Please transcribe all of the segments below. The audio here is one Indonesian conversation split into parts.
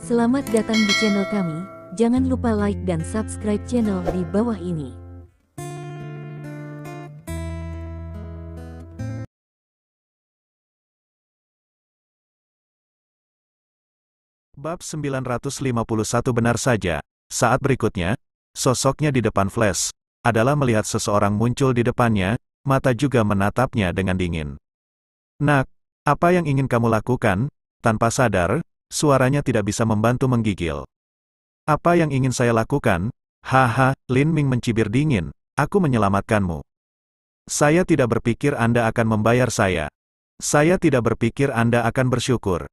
Selamat datang di channel kami, jangan lupa like dan subscribe channel di bawah ini. Bab 951 benar saja, saat berikutnya, sosoknya di depan Flash, adalah melihat seseorang muncul di depannya, mata juga menatapnya dengan dingin. "Nak, apa yang ingin kamu lakukan?" Tanpa sadar, suaranya tidak bisa membantu menggigil. "Apa yang ingin saya lakukan? Haha," Lin Ming mencibir dingin, "aku menyelamatkanmu. Saya tidak berpikir Anda akan membayar saya. Saya tidak berpikir Anda akan bersyukur.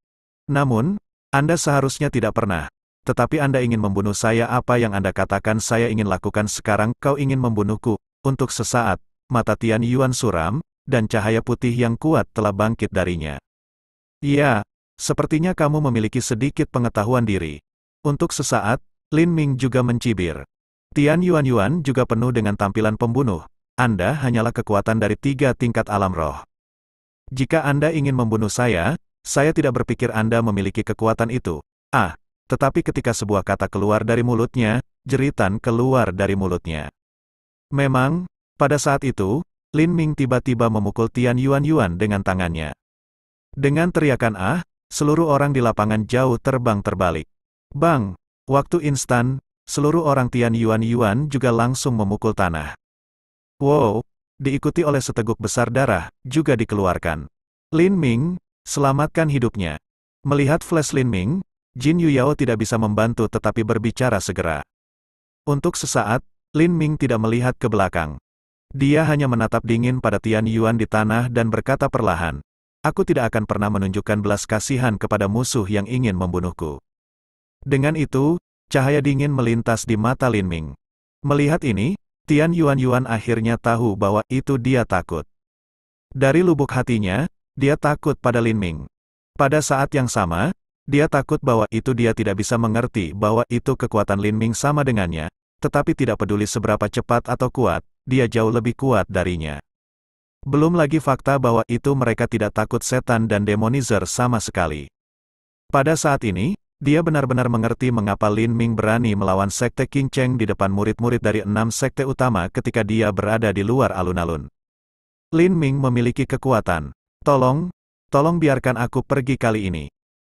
Namun, Anda seharusnya tidak pernah. Tetapi Anda ingin membunuh saya. Apa yang Anda katakan saya ingin lakukan sekarang? Kau ingin membunuhku." Untuk sesaat, mata Tian Yuan suram, dan cahaya putih yang kuat telah bangkit darinya. "Ya, sepertinya kamu memiliki sedikit pengetahuan diri." Untuk sesaat, Lin Ming juga mencibir. Tian Yuan juga penuh dengan tampilan pembunuh. "Anda hanyalah kekuatan dari 3 tingkat alam roh. Jika Anda ingin membunuh saya tidak berpikir Anda memiliki kekuatan itu." Tetapi ketika sebuah kata keluar dari mulutnya, jeritan keluar dari mulutnya. Memang, pada saat itu, Lin Ming tiba-tiba memukul Tian Yuan dengan tangannya. Dengan teriakan seluruh orang di lapangan jauh terbang terbalik. Bang! Waktu instan, seluruh orang Tian Yuan juga langsung memukul tanah. Wow! Diikuti oleh seteguk besar darah, juga dikeluarkan. "Lin Ming, selamatkan hidupnya." Melihat flash Lin Ming, Jin Yuyao tidak bisa membantu tetapi berbicara segera. Untuk sesaat, Lin Ming tidak melihat ke belakang. Dia hanya menatap dingin pada Tian Yuan di tanah dan berkata perlahan, "Aku tidak akan pernah menunjukkan belas kasihan kepada musuh yang ingin membunuhku." Dengan itu, cahaya dingin melintas di mata Lin Ming. Melihat ini, Tian Yuan akhirnya tahu bahwa itu dia takut. Dari lubuk hatinya, dia takut pada Lin Ming. Pada saat yang sama, dia takut bahwa itu dia tidak bisa mengerti bahwa itu kekuatan Lin Ming sama dengannya, tetapi tidak peduli seberapa cepat atau kuat, dia jauh lebih kuat darinya. Belum lagi fakta bahwa itu mereka tidak takut setan dan demonizer sama sekali. Pada saat ini, dia benar-benar mengerti mengapa Lin Ming berani melawan Sekte King Cheng di depan murid-murid dari 6 sekte utama ketika dia berada di luar alun-alun. Lin Ming memiliki kekuatan. Tolong biarkan aku pergi kali ini."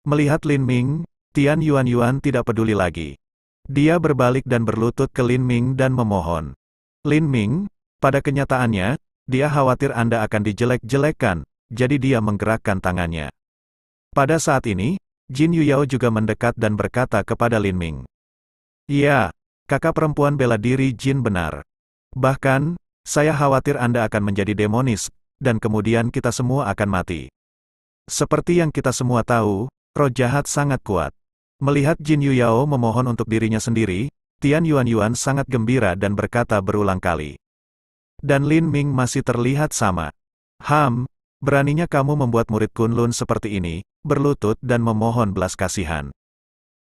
Melihat Lin Ming, Tian Yuan tidak peduli lagi. Dia berbalik dan berlutut ke Lin Ming dan memohon. "Lin Ming, pada kenyataannya, dia khawatir Anda akan dijelek-jelekan, jadi dia menggerakkan tangannya." Pada saat ini, Jin Yuyao juga mendekat dan berkata kepada Lin Ming. "Ya, kakak perempuan bela diri Jin benar. Bahkan, saya khawatir Anda akan menjadi demonis, dan kemudian kita semua akan mati. Seperti yang kita semua tahu, roh jahat sangat kuat." Melihat Jin Yuyao memohon untuk dirinya sendiri, Tian Yuan sangat gembira dan berkata berulang kali. Dan Lin Ming masih terlihat sama. Beraninya kamu membuat murid Kunlun seperti ini, berlutut dan memohon belas kasihan."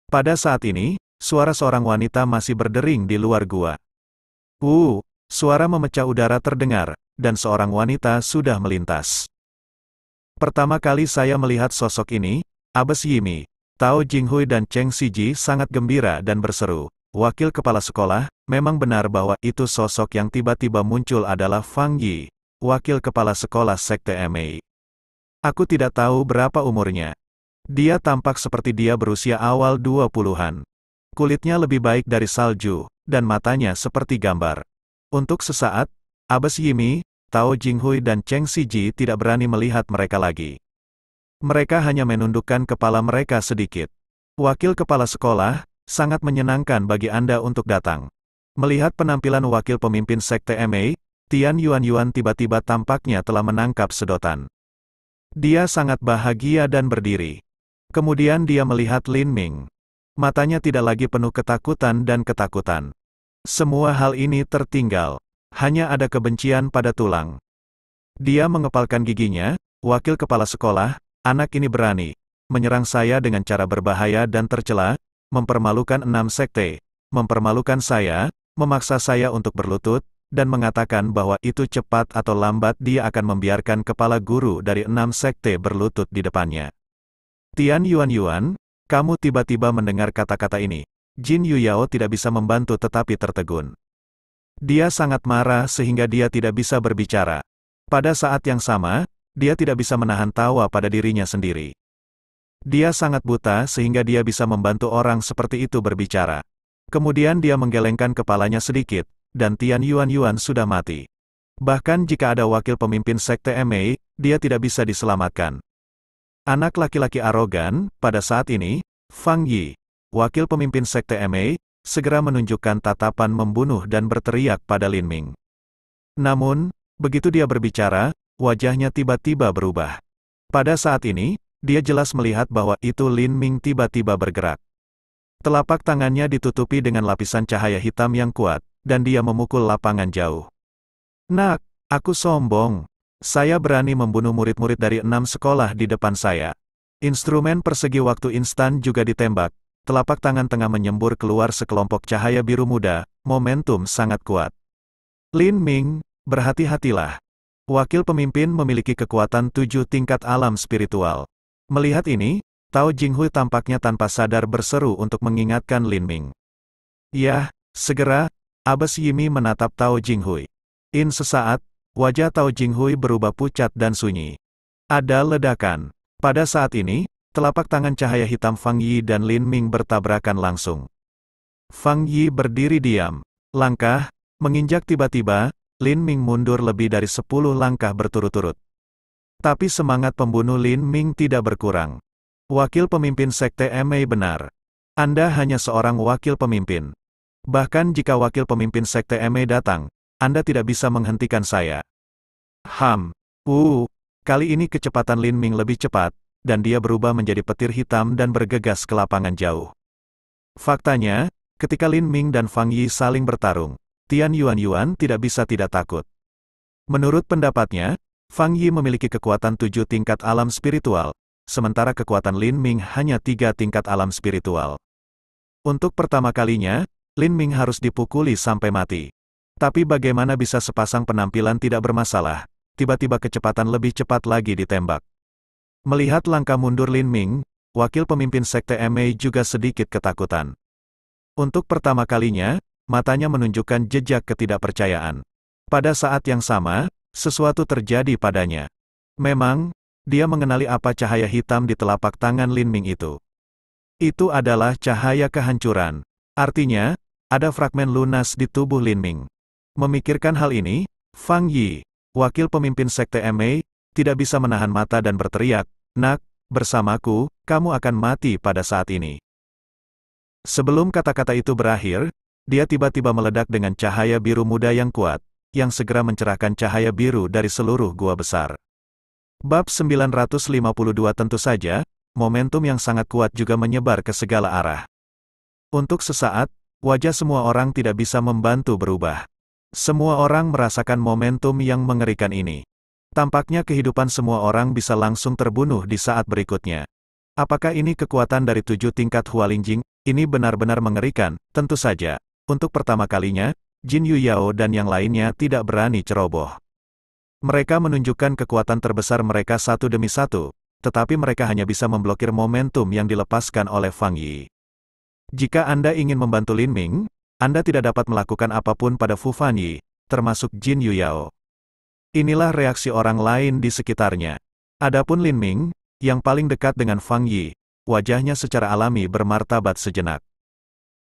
Pada saat ini, suara seorang wanita masih berdering di luar gua. Suara memecah udara terdengar, dan seorang wanita sudah melintas. "Pertama kali saya melihat sosok ini, Abbas Yimi, Tao Jinghui dan Cheng Siji sangat gembira dan berseru, 'Wakil kepala sekolah, memang benar bahwa itu sosok yang tiba-tiba muncul adalah Fang Yi, wakil kepala sekolah Sekte MA. Aku tidak tahu berapa umurnya. Dia tampak seperti dia berusia awal 20-an. Kulitnya lebih baik dari salju, dan matanya seperti gambar.' Untuk sesaat, Abbas Yimi, Tao Jinghui dan Cheng Siji tidak berani melihat mereka lagi. Mereka hanya menundukkan kepala mereka sedikit. "Wakil kepala sekolah, sangat menyenangkan bagi Anda untuk datang." Melihat penampilan wakil pemimpin Sekte MA, Tian Yuan tiba-tiba tampaknya telah menangkap sedotan. Dia sangat bahagia dan berdiri. Kemudian dia melihat Lin Ming. Matanya tidak lagi penuh ketakutan dan ketakutan. Semua hal ini tertinggal. Hanya ada kebencian pada tulang. Dia mengepalkan giginya. "Wakil kepala sekolah, anak ini berani menyerang saya dengan cara berbahaya dan tercela, mempermalukan 6 sekte, mempermalukan saya, memaksa saya untuk berlutut, dan mengatakan bahwa itu cepat atau lambat dia akan membiarkan kepala guru dari 6 sekte berlutut di depannya." Tian Yuan, Kamu tiba-tiba mendengar kata-kata ini. Jin Yuyao tidak bisa membantu tetapi tertegun. Dia sangat marah sehingga dia tidak bisa berbicara. Pada saat yang sama, dia tidak bisa menahan tawa pada dirinya sendiri. Dia sangat buta sehingga dia bisa membantu orang seperti itu berbicara. Kemudian dia menggelengkan kepalanya sedikit, dan Tian Yuan sudah mati. Bahkan jika ada wakil pemimpin sekte MA, dia tidak bisa diselamatkan. Anak laki-laki arogan, pada saat ini, Fang Yi, wakil pemimpin sekte MA, segera menunjukkan tatapan membunuh dan berteriak pada Lin Ming. Namun, begitu dia berbicara, wajahnya tiba-tiba berubah. Pada saat ini, dia jelas melihat bahwa itu Lin Ming tiba-tiba bergerak. Telapak tangannya ditutupi dengan lapisan cahaya hitam yang kuat, dan dia memukul lapangan jauh. Nak, aku sombong. Saya berani membunuh murid-murid dari 6 sekolah di depan saya. Instrumen persegi waktu instan juga ditembak. Telapak tangan tengah menyembur keluar sekelompok cahaya biru muda, momentum sangat kuat. Lin Ming, berhati-hatilah. Wakil pemimpin memiliki kekuatan 7 tingkat alam spiritual. Melihat ini, Tao Jinghui tampaknya tanpa sadar berseru untuk mengingatkan Lin Ming. Yah, segera, Abbas Yimi menatap Tao Jinghui. Sesaat, wajah Tao Jinghui berubah pucat dan sunyi. Ada ledakan. Pada saat ini, telapak tangan cahaya hitam Fang Yi dan Lin Ming bertabrakan langsung. Fang Yi berdiri diam. Langkah, menginjak tiba-tiba, Lin Ming mundur lebih dari 10 langkah berturut-turut. Tapi semangat pembunuh Lin Ming tidak berkurang. Wakil pemimpin sekte MA benar. Anda hanya seorang wakil pemimpin. Bahkan jika wakil pemimpin sekte MA datang, Anda tidak bisa menghentikan saya. Kali ini kecepatan Lin Ming lebih cepat, dan dia berubah menjadi petir hitam dan bergegas ke lapangan jauh. Faktanya, ketika Lin Ming dan Fang Yi saling bertarung, Tian Yuan tidak bisa tidak takut. Menurut pendapatnya, Fang Yi memiliki kekuatan 7 tingkat alam spiritual, sementara kekuatan Lin Ming hanya 3 tingkat alam spiritual. Untuk pertama kalinya, Lin Ming harus dipukuli sampai mati. Tapi bagaimana bisa sepasang penampilan tidak bermasalah, tiba-tiba kecepatan lebih cepat lagi ditembak. Melihat langkah mundur Lin Ming, wakil pemimpin sekte MA juga sedikit ketakutan. Untuk pertama kalinya, matanya menunjukkan jejak ketidakpercayaan. Pada saat yang sama, sesuatu terjadi padanya. Memang, dia mengenali apa cahaya hitam di telapak tangan Lin Ming itu. Itu adalah cahaya kehancuran. Artinya, ada fragmen lunas di tubuh Lin Ming. Memikirkan hal ini, Fang Yi, wakil pemimpin sekte MA, tidak bisa menahan mata dan berteriak, "Nak, bersamaku, kamu akan mati pada saat ini." Sebelum kata-kata itu berakhir, dia tiba-tiba meledak dengan cahaya biru muda yang kuat, yang segera mencerahkan cahaya biru dari seluruh gua besar. Bab 952 tentu saja, momentum yang sangat kuat juga menyebar ke segala arah. Untuk sesaat, wajah semua orang tidak bisa membantu berubah. Semua orang merasakan momentum yang mengerikan ini. Tampaknya kehidupan semua orang bisa langsung terbunuh di saat berikutnya. Apakah ini kekuatan dari 7 tingkat Hualingjing? Ini benar-benar mengerikan, tentu saja. Untuk pertama kalinya, Jin Yuyao dan yang lainnya tidak berani ceroboh. Mereka menunjukkan kekuatan terbesar mereka satu demi satu, tetapi mereka hanya bisa memblokir momentum yang dilepaskan oleh Fang Yi. Jika Anda ingin membantu Lin Ming, Anda tidak dapat melakukan apapun pada Fu Fanyi, termasuk Jin Yuyao. Inilah reaksi orang lain di sekitarnya. Adapun Lin Ming, yang paling dekat dengan Fang Yi, wajahnya secara alami bermartabat sejenak.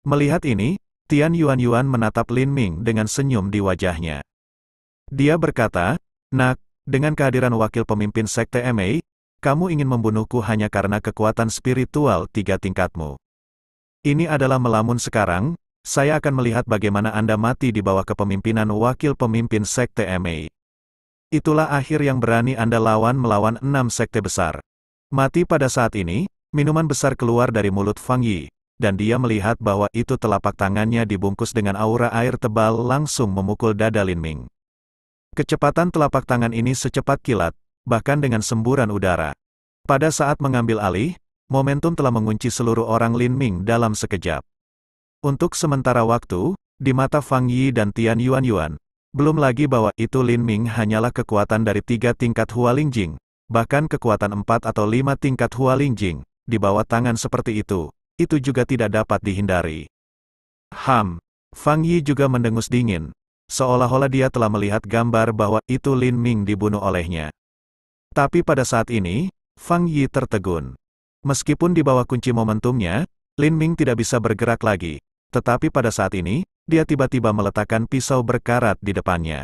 Melihat ini, Tian Yuan menatap Lin Ming dengan senyum di wajahnya. Dia berkata, "Nak, dengan kehadiran wakil pemimpin sekte MA, kamu ingin membunuhku hanya karena kekuatan spiritual 3 tingkatmu. Ini adalah melamun sekarang. Saya akan melihat bagaimana Anda mati di bawah kepemimpinan wakil pemimpin sekte MA. Itulah akhir yang berani Anda lawan melawan 6 sekte besar." Mati pada saat ini, minuman besar keluar dari mulut Fang Yi, dan dia melihat bahwa itu telapak tangannya dibungkus dengan aura air tebal langsung memukul dada Lin Ming. Kecepatan telapak tangan ini secepat kilat, bahkan dengan semburan udara. Pada saat mengambil alih, momentum telah mengunci seluruh orang Lin Ming dalam sekejap. Untuk sementara waktu, di mata Fang Yi dan Tian Yuan, belum lagi bahwa itu Lin Ming hanyalah kekuatan dari 3 tingkat Hualingjing, bahkan kekuatan 4 atau 5 tingkat Hualingjing, di bawah tangan seperti itu juga tidak dapat dihindari. Fang Yi juga mendengus dingin, seolah-olah dia telah melihat gambar bahwa itu Lin Ming dibunuh olehnya. Tapi pada saat ini, Fang Yi tertegun. Meskipun di bawah kunci momentumnya, Lin Ming tidak bisa bergerak lagi, tetapi pada saat ini, dia tiba-tiba meletakkan pisau berkarat di depannya.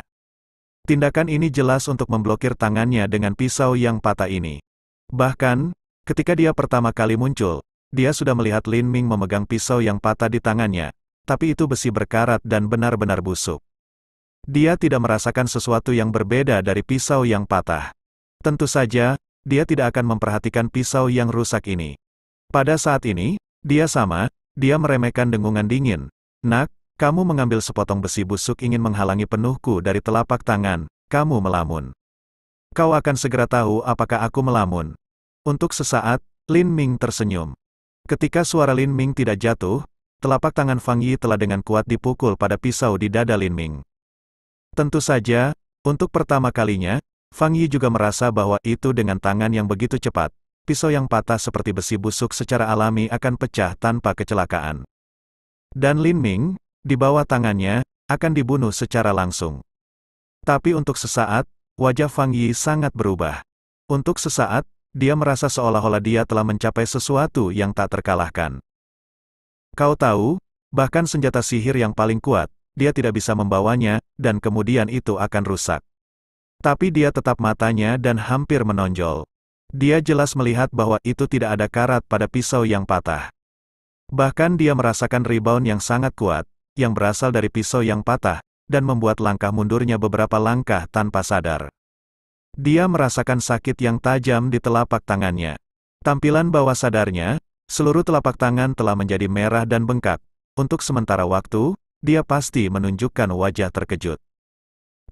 Tindakan ini jelas untuk memblokir tangannya dengan pisau yang patah ini. Bahkan, ketika dia pertama kali muncul, dia sudah melihat Lin Ming memegang pisau yang patah di tangannya, tapi itu besi berkarat dan benar-benar busuk. Dia tidak merasakan sesuatu yang berbeda dari pisau yang patah. Tentu saja, dia tidak akan memperhatikan pisau yang rusak ini. Pada saat ini, dia meremehkan dengungan dingin. Nak, kamu mengambil sepotong besi busuk ingin menghalangi penuhku dari telapak tangan, kamu melamun. Kau akan segera tahu apakah aku melamun. Untuk sesaat, Lin Ming tersenyum. Ketika suara Lin Ming tidak jatuh, telapak tangan Fang Yi telah dengan kuat dipukul pada pisau di dada Lin Ming. Tentu saja, untuk pertama kalinya, Fang Yi juga merasa bahwa itu dengan tangan yang begitu cepat, pisau yang patah seperti besi busuk secara alami akan pecah tanpa kecelakaan. Dan Lin Ming, di bawah tangannya, akan dibunuh secara langsung. Tapi untuk sesaat, wajah Fang Yi sangat berubah. Untuk sesaat, dia merasa seolah-olah dia telah mencapai sesuatu yang tak terkalahkan. Kau tahu, bahkan senjata sihir yang paling kuat, dia tidak bisa membawanya, dan kemudian itu akan rusak. Tapi dia tetap matanya dan hampir menonjol. Dia jelas melihat bahwa itu tidak ada karat pada pisau yang patah. Bahkan dia merasakan rebound yang sangat kuat, yang berasal dari pisau yang patah, dan membuat langkah mundurnya beberapa langkah tanpa sadar. Dia merasakan sakit yang tajam di telapak tangannya. Tampilan bawah sadarnya, seluruh telapak tangan telah menjadi merah dan bengkak. Untuk sementara waktu, dia pasti menunjukkan wajah terkejut.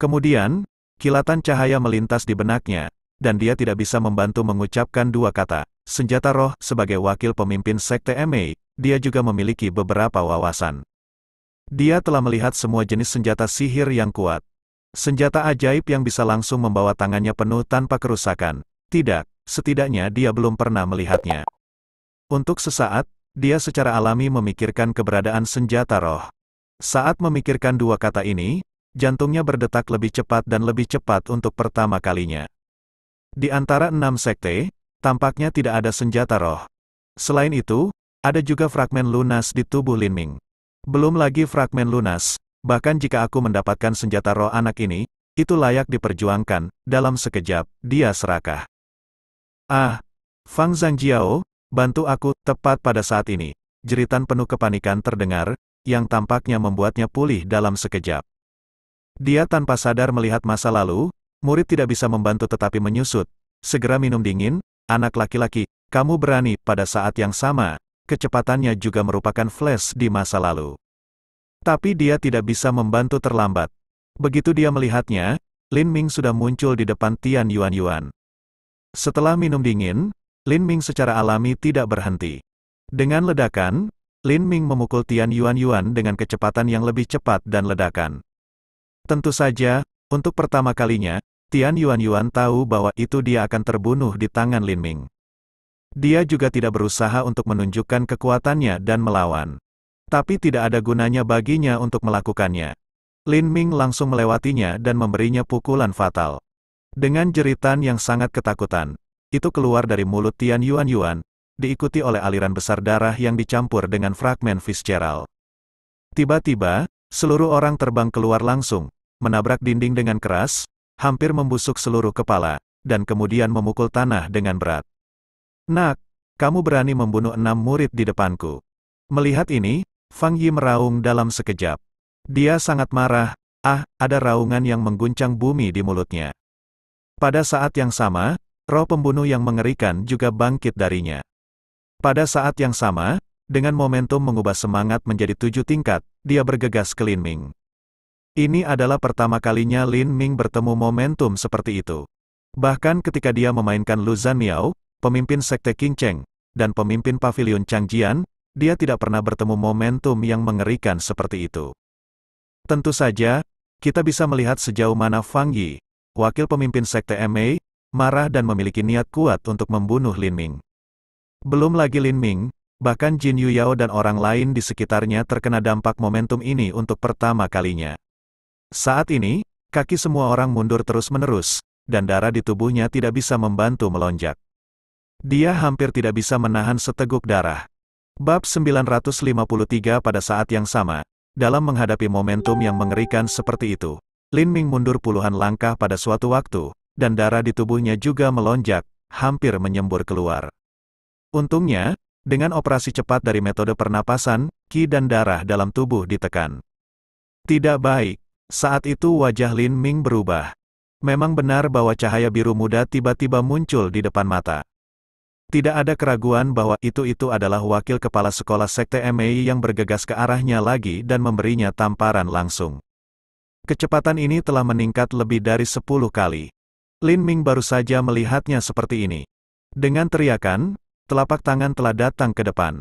Kemudian, kilatan cahaya melintas di benaknya, dan dia tidak bisa membantu mengucapkan dua kata, senjata roh. Sebagai wakil pemimpin Sekte MA, dia juga memiliki beberapa wawasan. Dia telah melihat semua jenis senjata sihir yang kuat. Senjata ajaib yang bisa langsung membawa tangannya penuh tanpa kerusakan. Tidak, setidaknya dia belum pernah melihatnya. Untuk sesaat, dia secara alami memikirkan keberadaan senjata roh. Saat memikirkan dua kata ini, jantungnya berdetak lebih cepat dan lebih cepat untuk pertama kalinya. Di antara 6 sekte, tampaknya tidak ada senjata roh. Selain itu, ada juga fragmen lunas di tubuh Lin Ming. Belum lagi fragmen lunas, bahkan jika aku mendapatkan senjata roh anak ini, itu layak diperjuangkan. Dalam sekejap, dia serakah. Fang Zhangjiao, bantu aku. Tepat pada saat ini, jeritan penuh kepanikan terdengar, yang tampaknya membuatnya pulih dalam sekejap. Dia tanpa sadar melihat masa lalu, murid tidak bisa membantu tetapi menyusut. Segera minum dingin, anak laki-laki, kamu berani. Pada saat yang sama, kecepatannya juga merupakan flash di masa lalu. Tapi dia tidak bisa membantu terlambat. Begitu dia melihatnya, Lin Ming sudah muncul di depan Tian Yuan. Setelah minum dingin, Lin Ming secara alami tidak berhenti. Dengan ledakan, Lin Ming memukul Tian Yuan dengan kecepatan yang lebih cepat dan ledakan. Tentu saja, untuk pertama kalinya, Tian Yuan tahu bahwa itu dia akan terbunuh di tangan Lin Ming. Dia juga tidak berusaha untuk menunjukkan kekuatannya dan melawan. Tapi tidak ada gunanya baginya untuk melakukannya. Lin Ming langsung melewatinya dan memberinya pukulan fatal. Dengan jeritan yang sangat ketakutan, itu keluar dari mulut Tian Yuan, diikuti oleh aliran besar darah yang dicampur dengan fragmen Fitzgerald. Tiba-tiba, seluruh orang terbang keluar langsung, menabrak dinding dengan keras, hampir membusuk seluruh kepala, dan kemudian memukul tanah dengan berat. Nak, kamu berani membunuh 6 murid di depanku. Melihat ini, Fang Yi meraung dalam sekejap. Dia sangat marah, ada raungan yang mengguncang bumi di mulutnya. Pada saat yang sama, roh pembunuh yang mengerikan juga bangkit darinya. Pada saat yang sama, dengan momentum mengubah semangat menjadi 7 tingkat, dia bergegas ke Lin Ming. Ini adalah pertama kalinya Lin Ming bertemu momentum seperti itu. Bahkan ketika dia memainkan Lu Zanmiao, pemimpin Sekte King Cheng, dan pemimpin Pavilion Changjian, dia tidak pernah bertemu momentum yang mengerikan seperti itu. Tentu saja, kita bisa melihat sejauh mana Fang Yi, wakil pemimpin Sekte MA, marah dan memiliki niat kuat untuk membunuh Lin Ming. Belum lagi Lin Ming, bahkan Jin Yuyao dan orang lain di sekitarnya terkena dampak momentum ini untuk pertama kalinya. Saat ini, kaki semua orang mundur terus-menerus, dan darah di tubuhnya tidak bisa membantu melonjak. Dia hampir tidak bisa menahan seteguk darah. Bab 953 pada saat yang sama, dalam menghadapi momentum yang mengerikan seperti itu, Lin Ming mundur puluhan langkah pada suatu waktu, dan darah di tubuhnya juga melonjak, hampir menyembur keluar. Untungnya, dengan operasi cepat dari metode pernapasan, qi dan darah dalam tubuh ditekan. Tidak baik. Saat itu wajah Lin Ming berubah. Memang benar bahwa cahaya biru muda tiba-tiba muncul di depan mata. Tidak ada keraguan bahwa itu adalah wakil kepala sekolah sekte Mei yang bergegas ke arahnya lagi dan memberinya tamparan langsung. Kecepatan ini telah meningkat lebih dari 10 kali. Lin Ming baru saja melihatnya seperti ini. Dengan teriakan, telapak tangan telah datang ke depan.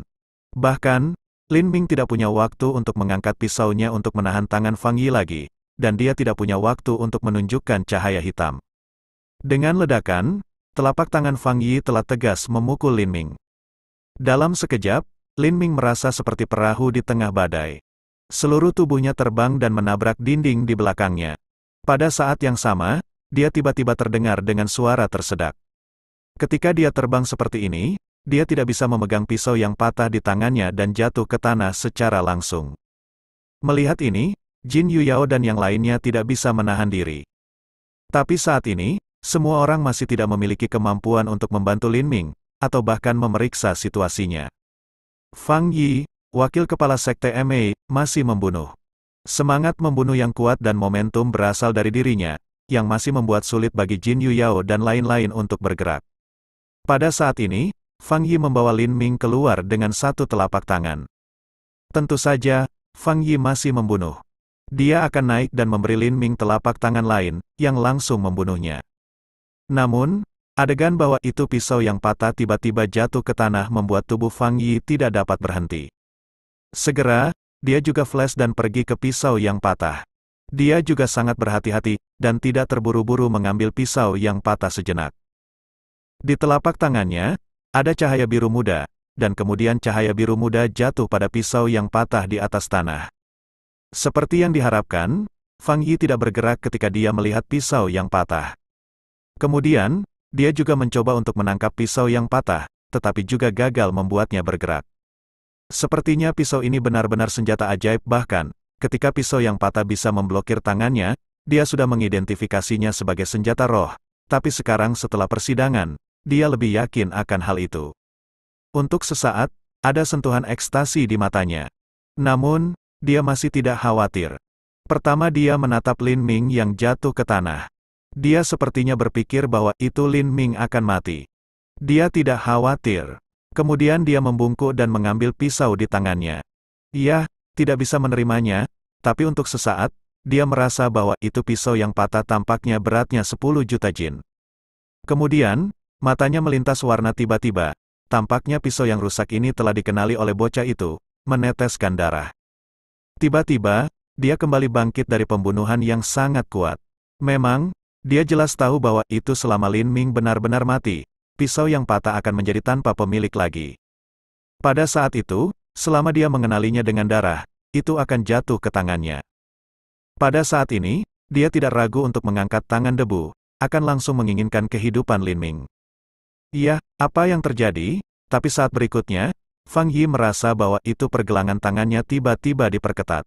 Bahkan, Lin Ming tidak punya waktu untuk mengangkat pisaunya untuk menahan tangan Fang Yi lagi, dan dia tidak punya waktu untuk menunjukkan cahaya hitam. Dengan ledakan, telapak tangan Fang Yi telah tegas memukul Lin Ming. Dalam sekejap, Lin Ming merasa seperti perahu di tengah badai. Seluruh tubuhnya terbang dan menabrak dinding di belakangnya. Pada saat yang sama, dia tiba-tiba terdengar dengan suara tersedak. Ketika dia terbang seperti ini, dia tidak bisa memegang pisau yang patah di tangannya dan jatuh ke tanah secara langsung. Melihat ini, Jin Yuyao dan yang lainnya tidak bisa menahan diri. Tapi saat ini, semua orang masih tidak memiliki kemampuan untuk membantu Lin Ming, atau bahkan memeriksa situasinya. Fang Yi, wakil kepala sekte Mei, masih membunuh. Semangat membunuh yang kuat dan momentum berasal dari dirinya, yang masih membuat sulit bagi Jin Yuyao dan lain-lain untuk bergerak. Pada saat ini, Fang Yi membawa Lin Ming keluar dengan satu telapak tangan. Tentu saja, Fang Yi masih membunuh. Dia akan naik dan memberi Lin Ming telapak tangan lain, yang langsung membunuhnya. Namun, adegan bahwa itu pisau yang patah tiba-tiba jatuh ke tanah membuat tubuh Fang Yi tidak dapat berhenti. Segera, dia juga flash dan pergi ke pisau yang patah. Dia juga sangat berhati-hati, dan tidak terburu-buru mengambil pisau yang patah sejenak. Di telapak tangannya, ada cahaya biru muda, dan kemudian cahaya biru muda jatuh pada pisau yang patah di atas tanah. Seperti yang diharapkan, Fang Yi tidak bergerak ketika dia melihat pisau yang patah. Kemudian, dia juga mencoba untuk menangkap pisau yang patah, tetapi juga gagal membuatnya bergerak. Sepertinya pisau ini benar-benar senjata ajaib bahkan, ketika pisau yang patah bisa memblokir tangannya, dia sudah mengidentifikasinya sebagai senjata roh, tapi sekarang setelah persidangan, dia lebih yakin akan hal itu. Untuk sesaat, ada sentuhan ekstasi di matanya. Namun, dia masih tidak khawatir. Pertama dia menatap Lin Ming yang jatuh ke tanah. Dia sepertinya berpikir bahwa itu Lin Ming akan mati. Dia tidak khawatir. Kemudian dia membungkuk dan mengambil pisau di tangannya. Ia tidak bisa menerimanya, tapi untuk sesaat, dia merasa bahwa itu pisau yang patah tampaknya beratnya 10 juta jin. Kemudian, matanya melintas warna tiba-tiba, tampaknya pisau yang rusak ini telah dikenali oleh bocah itu, meneteskan darah. Tiba-tiba, dia kembali bangkit dari pembunuhan yang sangat kuat. Memang, dia jelas tahu bahwa itu selama Lin Ming benar-benar mati, pisau yang patah akan menjadi tanpa pemilik lagi. Pada saat itu, selama dia mengenalinya dengan darah, itu akan jatuh ke tangannya. Pada saat ini, dia tidak ragu untuk mengangkat tangan debu, akan langsung menginginkan kehidupan Lin Ming. Iya, apa yang terjadi? Tapi saat berikutnya, Fang Yi merasa bahwa itu pergelangan tangannya tiba-tiba diperketat.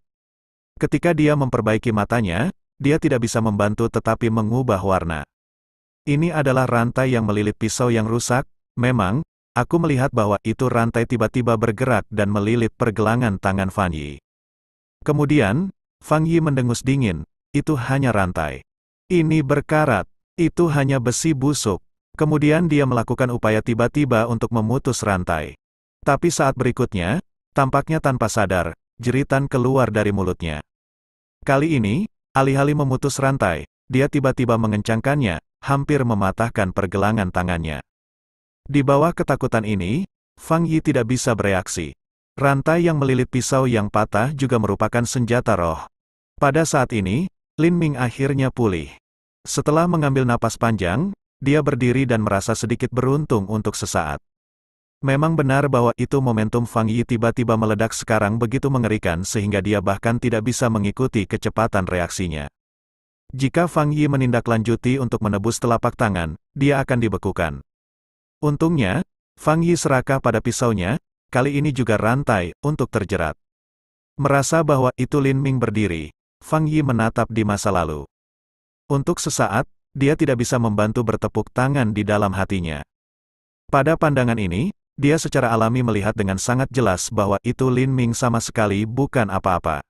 Ketika dia memperbaiki matanya, dia tidak bisa membantu tetapi mengubah warna. Ini adalah rantai yang melilit pisau yang rusak, memang, aku melihat bahwa itu rantai tiba-tiba bergerak dan melilit pergelangan tangan Fang Yi. Kemudian, Fang Yi mendengus dingin, itu hanya rantai. Ini berkarat, itu hanya besi busuk. Kemudian dia melakukan upaya tiba-tiba untuk memutus rantai. Tapi saat berikutnya, tampaknya tanpa sadar, jeritan keluar dari mulutnya. Kali ini, alih-alih memutus rantai, dia tiba-tiba mengencangkannya, hampir mematahkan pergelangan tangannya. Di bawah ketakutan ini, Fang Yi tidak bisa bereaksi. Rantai yang melilit pisau yang patah juga merupakan senjata roh. Pada saat ini, Lin Ming akhirnya pulih. Setelah mengambil napas panjang, dia berdiri dan merasa sedikit beruntung untuk sesaat. Memang benar bahwa itu momentum Fang Yi tiba-tiba meledak sekarang begitu mengerikan sehingga dia bahkan tidak bisa mengikuti kecepatan reaksinya. Jika Fang Yi menindaklanjuti untuk menebus telapak tangan, dia akan dibekukan. Untungnya, Fang Yi serakah pada pisaunya, kali ini juga rantai, untuk terjerat. Merasa bahwa itu Lin Ming berdiri, Fang Yi menatap di masa lalu. Untuk sesaat, dia tidak bisa membantu bertepuk tangan di dalam hatinya. Pada pandangan ini, dia secara alami melihat dengan sangat jelas bahwa itu Lin Ming sama sekali bukan apa-apa.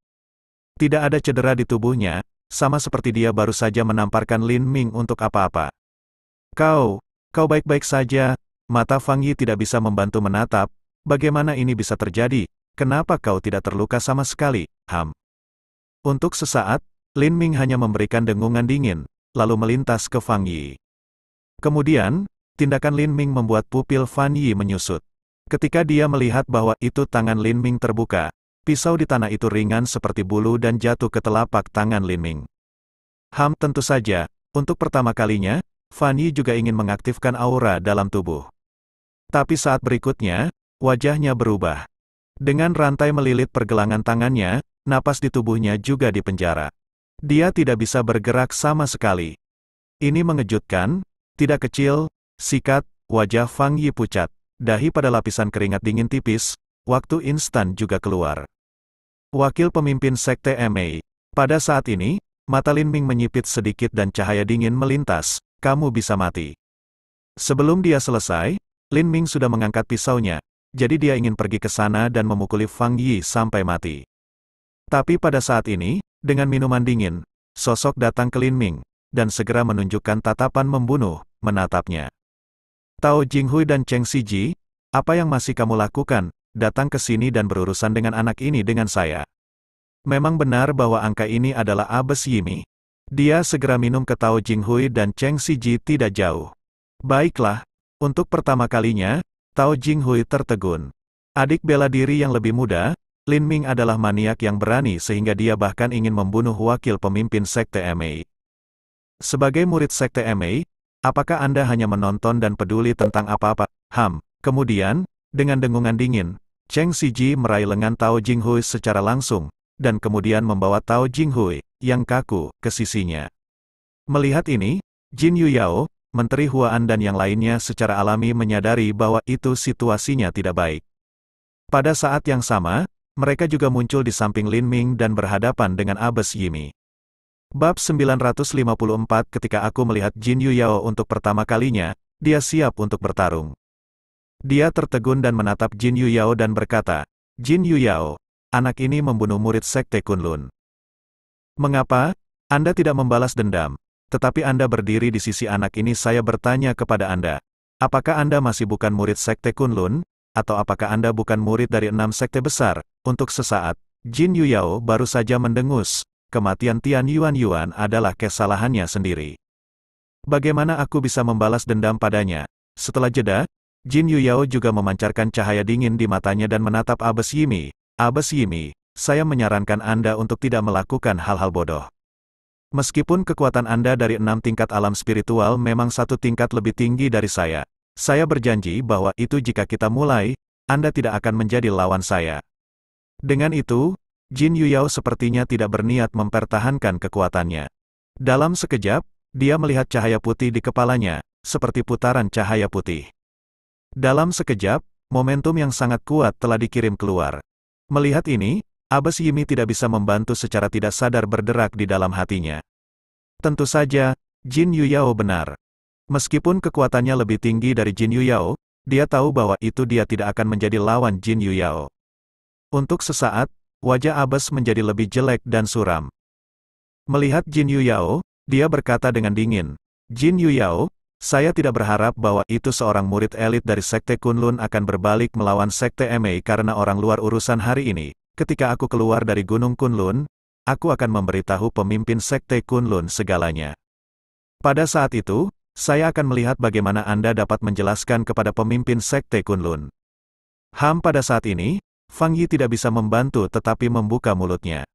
Tidak ada cedera di tubuhnya, sama seperti dia baru saja menamparkan Lin Ming untuk apa-apa. Kau baik-baik saja, mata Fang Yi tidak bisa membantu menatap, bagaimana ini bisa terjadi, kenapa kau tidak terluka sama sekali, Untuk sesaat, Lin Ming hanya memberikan dengungan dingin, lalu melintas ke Fang Yi. Kemudian, tindakan Lin Ming membuat pupil Fang Yi menyusut. Ketika dia melihat bahwa itu tangan Lin Ming terbuka, pisau di tanah itu ringan seperti bulu dan jatuh ke telapak tangan Lin Ming. Tentu saja, untuk pertama kalinya, Fang Yi juga ingin mengaktifkan aura dalam tubuh. Tapi saat berikutnya, wajahnya berubah. Dengan rantai melilit pergelangan tangannya, napas di tubuhnya juga dipenjara. Dia tidak bisa bergerak sama sekali. Ini mengejutkan, tidak kecil. Sikat, wajah Fang Yi pucat, dahi pada lapisan keringat dingin tipis, waktu instan juga keluar. Wakil pemimpin Sekte MA. Pada saat ini, mata Lin Ming menyipit sedikit dan cahaya dingin melintas, kamu bisa mati. Sebelum dia selesai, Lin Ming sudah mengangkat pisaunya, jadi dia ingin pergi ke sana dan memukuli Fang Yi sampai mati. Tapi pada saat ini, dengan minuman dingin, sosok datang ke Lin Ming, dan segera menunjukkan tatapan membunuh, menatapnya. Tao Jinghui dan Cheng Siji, apa yang masih kamu lakukan, datang ke sini dan berurusan dengan anak ini dengan saya. Memang benar bahwa angka ini adalah Abes Yimi. Dia segera minum ke Tao Jinghui dan Cheng Siji tidak jauh. Baiklah, untuk pertama kalinya, Tao Jinghui tertegun. Adik bela diri yang lebih muda, Lin Ming adalah maniak yang berani sehingga dia bahkan ingin membunuh wakil pemimpin Sekte MA. Sebagai murid Sekte MA, apakah Anda hanya menonton dan peduli tentang apa-apa? Kemudian, dengan dengungan dingin, Cheng Siji meraih lengan Tao Jinghui secara langsung, dan kemudian membawa Tao Jinghui, yang kaku, ke sisinya. Melihat ini, Jin Yuyao, Menteri Huan dan yang lainnya secara alami menyadari bahwa itu situasinya tidak baik. Pada saat yang sama, mereka juga muncul di samping Lin Ming dan berhadapan dengan Abes Yimi. Bab 954 ketika aku melihat Jin Yuyao untuk pertama kalinya, dia siap untuk bertarung. Dia tertegun dan menatap Jin Yuyao dan berkata, Jin Yuyao, anak ini membunuh murid Sekte Kunlun. Mengapa? Anda tidak membalas dendam, tetapi Anda berdiri di sisi anak ini. Saya bertanya kepada Anda, apakah Anda masih bukan murid Sekte Kunlun? Atau apakah Anda bukan murid dari 6 sekte besar? Untuk sesaat, Jin Yuyao baru saja mendengus. Kematian Tian Yuan adalah kesalahannya sendiri. Bagaimana aku bisa membalas dendam padanya? Setelah jeda, Jin Yuyao juga memancarkan cahaya dingin di matanya dan menatap Abes Yimi. Abes Yimi, saya menyarankan Anda untuk tidak melakukan hal-hal bodoh. Meskipun kekuatan Anda dari 6 tingkat alam spiritual memang 1 tingkat lebih tinggi dari saya berjanji bahwa itu jika kita mulai, Anda tidak akan menjadi lawan saya. Dengan itu, Jin Yuyao sepertinya tidak berniat mempertahankan kekuatannya. Dalam sekejap, dia melihat cahaya putih di kepalanya, seperti putaran cahaya putih. Dalam sekejap, momentum yang sangat kuat telah dikirim keluar. Melihat ini, Abes Yimi tidak bisa membantu secara tidak sadar berderak di dalam hatinya. Tentu saja, Jin Yuyao benar. Meskipun kekuatannya lebih tinggi dari Jin Yuyao, dia tahu bahwa itu dia tidak akan menjadi lawan Jin Yuyao. Untuk sesaat, wajah Abes menjadi lebih jelek dan suram. Melihat Jin Yuyao, dia berkata dengan dingin, Jin Yuyao, saya tidak berharap bahwa itu seorang murid elit dari Sekte Kunlun akan berbalik melawan Sekte MA karena orang luar urusan hari ini. Ketika aku keluar dari Gunung Kunlun, aku akan memberitahu pemimpin Sekte Kunlun segalanya. Pada saat itu, saya akan melihat bagaimana Anda dapat menjelaskan kepada pemimpin Sekte Kunlun. Pada saat ini, Fang Yi tidak bisa membantu tetapi membuka mulutnya.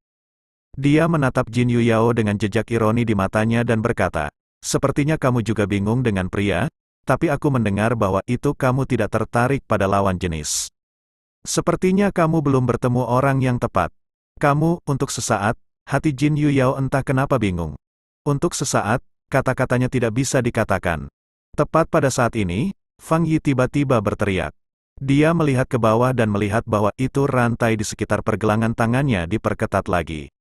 Dia menatap Jin Yuyao dengan jejak ironi di matanya dan berkata, sepertinya kamu juga bingung dengan pria, tapi aku mendengar bahwa itu kamu tidak tertarik pada lawan jenis. Sepertinya kamu belum bertemu orang yang tepat. Kamu, untuk sesaat, hati Jin Yuyao entah kenapa bingung. Untuk sesaat, kata-katanya tidak bisa dikatakan. Tepat pada saat ini, Fang Yi tiba-tiba berteriak. Dia melihat ke bawah dan melihat bahwa itu rantai di sekitar pergelangan tangannya diperketat lagi.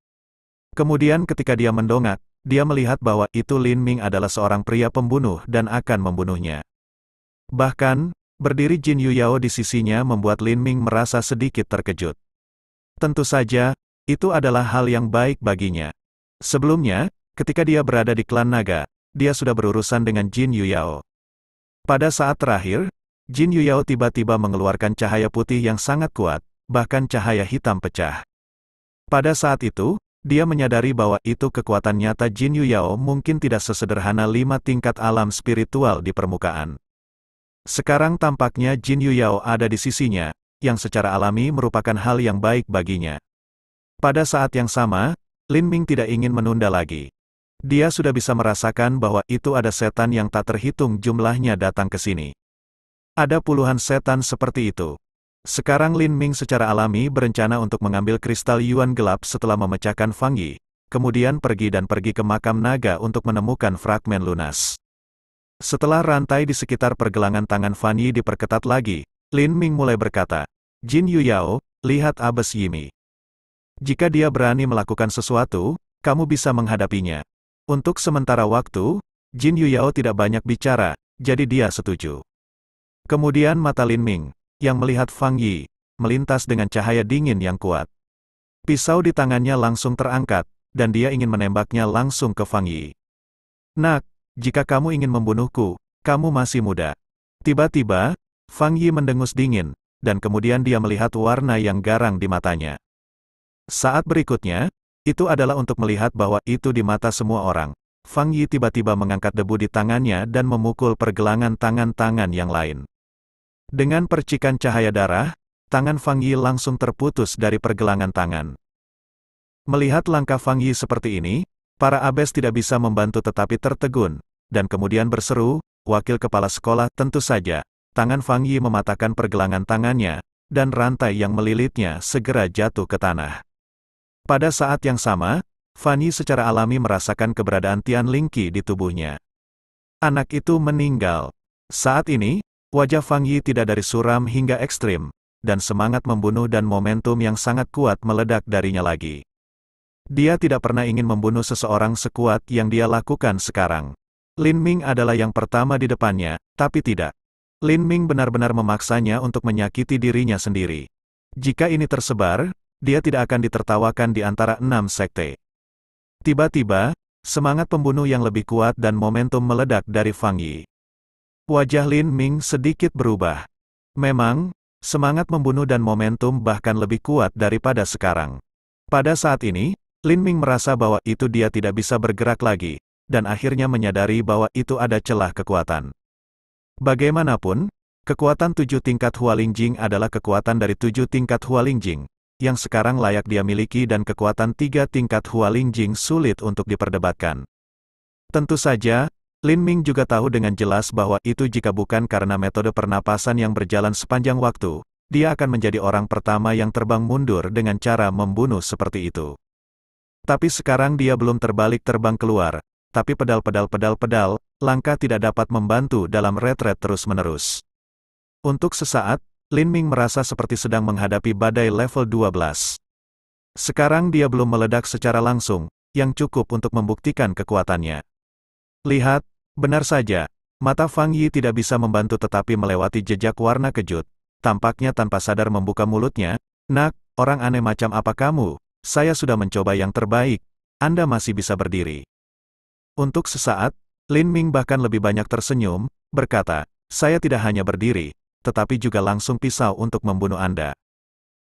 Kemudian ketika dia mendongak, dia melihat bahwa itu Lin Ming adalah seorang pria pembunuh dan akan membunuhnya. Bahkan, berdiri Jin Yuyao di sisinya membuat Lin Ming merasa sedikit terkejut. Tentu saja, itu adalah hal yang baik baginya. Sebelumnya, ketika dia berada di klan naga, dia sudah berurusan dengan Jin Yuyao. Pada saat terakhir, Jin Yuyao tiba-tiba mengeluarkan cahaya putih yang sangat kuat, bahkan cahaya hitam pecah. Pada saat itu, dia menyadari bahwa itu kekuatan nyata Jin Yuyao mungkin tidak sesederhana 5 tingkat alam spiritual di permukaan. Sekarang tampaknya Jin Yuyao ada di sisinya, yang secara alami merupakan hal yang baik baginya. Pada saat yang sama, Lin Ming tidak ingin menunda lagi. Dia sudah bisa merasakan bahwa itu ada setan yang tak terhitung jumlahnya datang ke sini. Ada puluhan setan seperti itu. Sekarang Lin Ming secara alami berencana untuk mengambil kristal Yuan gelap setelah memecahkan Fang Yi, kemudian pergi ke makam naga untuk menemukan fragmen lunas. Setelah rantai di sekitar pergelangan tangan Fan Yi diperketat lagi, Lin Ming mulai berkata, Jin Yuyao, lihat Abes Yimi. Jika dia berani melakukan sesuatu, kamu bisa menghadapinya. Untuk sementara waktu, Jin Yuyao tidak banyak bicara, jadi dia setuju. Kemudian mata Lin Ming, yang melihat Fang Yi, melintas dengan cahaya dingin yang kuat. Pisau di tangannya langsung terangkat, dan dia ingin menembaknya langsung ke Fang Yi. Nak, jika kamu ingin membunuhku, kamu masih muda. Tiba-tiba, Fang Yi mendengus dingin, dan kemudian dia melihat warna yang garang di matanya. Saat berikutnya, itu adalah untuk melihat bahwa itu di mata semua orang. Fang Yi tiba-tiba mengangkat debu di tangannya dan memukul pergelangan tangan-tangan yang lain. Dengan percikan cahaya darah, tangan Fang Yi langsung terputus dari pergelangan tangan. Melihat langkah Fang Yi seperti ini, para abes tidak bisa membantu tetapi tertegun, dan kemudian berseru, wakil kepala sekolah, tentu saja. Tangan Fang Yi mematahkan pergelangan tangannya, dan rantai yang melilitnya segera jatuh ke tanah. Pada saat yang sama, Fan Yi secara alami merasakan keberadaan Tian Lingqi di tubuhnya. Anak itu meninggal. Saat ini, wajah Fang Yi tidak dari suram hingga ekstrim, dan semangat membunuh dan momentum yang sangat kuat meledak darinya lagi. Dia tidak pernah ingin membunuh seseorang sekuat yang dia lakukan sekarang. Lin Ming adalah yang pertama di depannya, tapi tidak. Lin Ming benar-benar memaksanya untuk menyakiti dirinya sendiri. Jika ini tersebar, dia tidak akan ditertawakan di antara 6 sekte. Tiba-tiba, semangat pembunuh yang lebih kuat dan momentum meledak dari Fang Yi. Wajah Lin Ming sedikit berubah. Memang, semangat membunuh dan momentum bahkan lebih kuat daripada sekarang. Pada saat ini, Lin Ming merasa bahwa itu dia tidak bisa bergerak lagi, dan akhirnya menyadari bahwa itu ada celah kekuatan. Bagaimanapun, kekuatan 7 tingkat Hualingjing adalah kekuatan dari 7 tingkat Hualingjing, yang sekarang layak dia miliki dan kekuatan 3 tingkat Hualingjing sulit untuk diperdebatkan. Tentu saja, Lin Ming juga tahu dengan jelas bahwa itu jika bukan karena metode pernapasan yang berjalan sepanjang waktu, dia akan menjadi orang pertama yang terbang mundur dengan cara membunuh seperti itu. Tapi sekarang dia belum terbang keluar, tapi pedal, langkah tidak dapat membantu dalam retret terus-menerus. Untuk sesaat, Lin Ming merasa seperti sedang menghadapi badai level 12. Sekarang dia belum meledak secara langsung, yang cukup untuk membuktikan kekuatannya. Lihat, benar saja, mata Fang Yi tidak bisa membantu tetapi melewati jejak warna kejut, tampaknya tanpa sadar membuka mulutnya, Nak, orang aneh macam apa kamu? Saya sudah mencoba yang terbaik, Anda masih bisa berdiri. Untuk sesaat, Lin Ming bahkan lebih banyak tersenyum, berkata, saya tidak hanya berdiri, tetapi juga langsung pisau untuk membunuh Anda.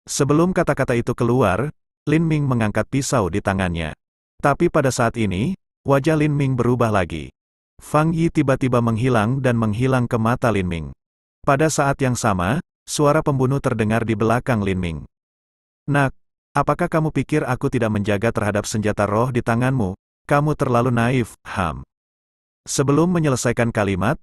Sebelum kata-kata itu keluar, Lin Ming mengangkat pisau di tangannya. Tapi pada saat ini, wajah Lin Ming berubah lagi. Fang Yi tiba-tiba menghilang dan menghilang ke mata Lin Ming. Pada saat yang sama, suara pembunuh terdengar di belakang Lin Ming. Nak, apakah kamu pikir aku tidak menjaga terhadap senjata roh di tanganmu? Kamu terlalu naif, Ham. Sebelum menyelesaikan kalimat,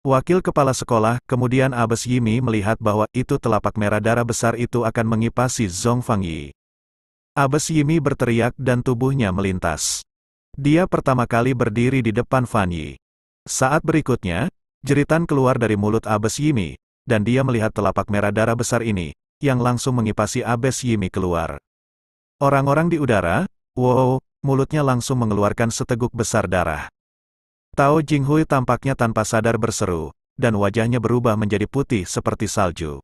Wakil kepala sekolah, kemudian Abbas Yimi melihat bahwa itu telapak merah darah besar itu akan mengipasi Zhong Fangyi. Abbas Yimi berteriak dan tubuhnya melintas. Dia pertama kali berdiri di depan Fan Yi. Saat berikutnya, jeritan keluar dari mulut Abbas Yimi, dan dia melihat telapak merah darah besar ini, yang langsung mengipasi Abbas Yimi keluar. Orang-orang di udara, wow, mulutnya langsung mengeluarkan seteguk besar darah. Tao Jinghui tampaknya tanpa sadar berseru, dan wajahnya berubah menjadi putih seperti salju.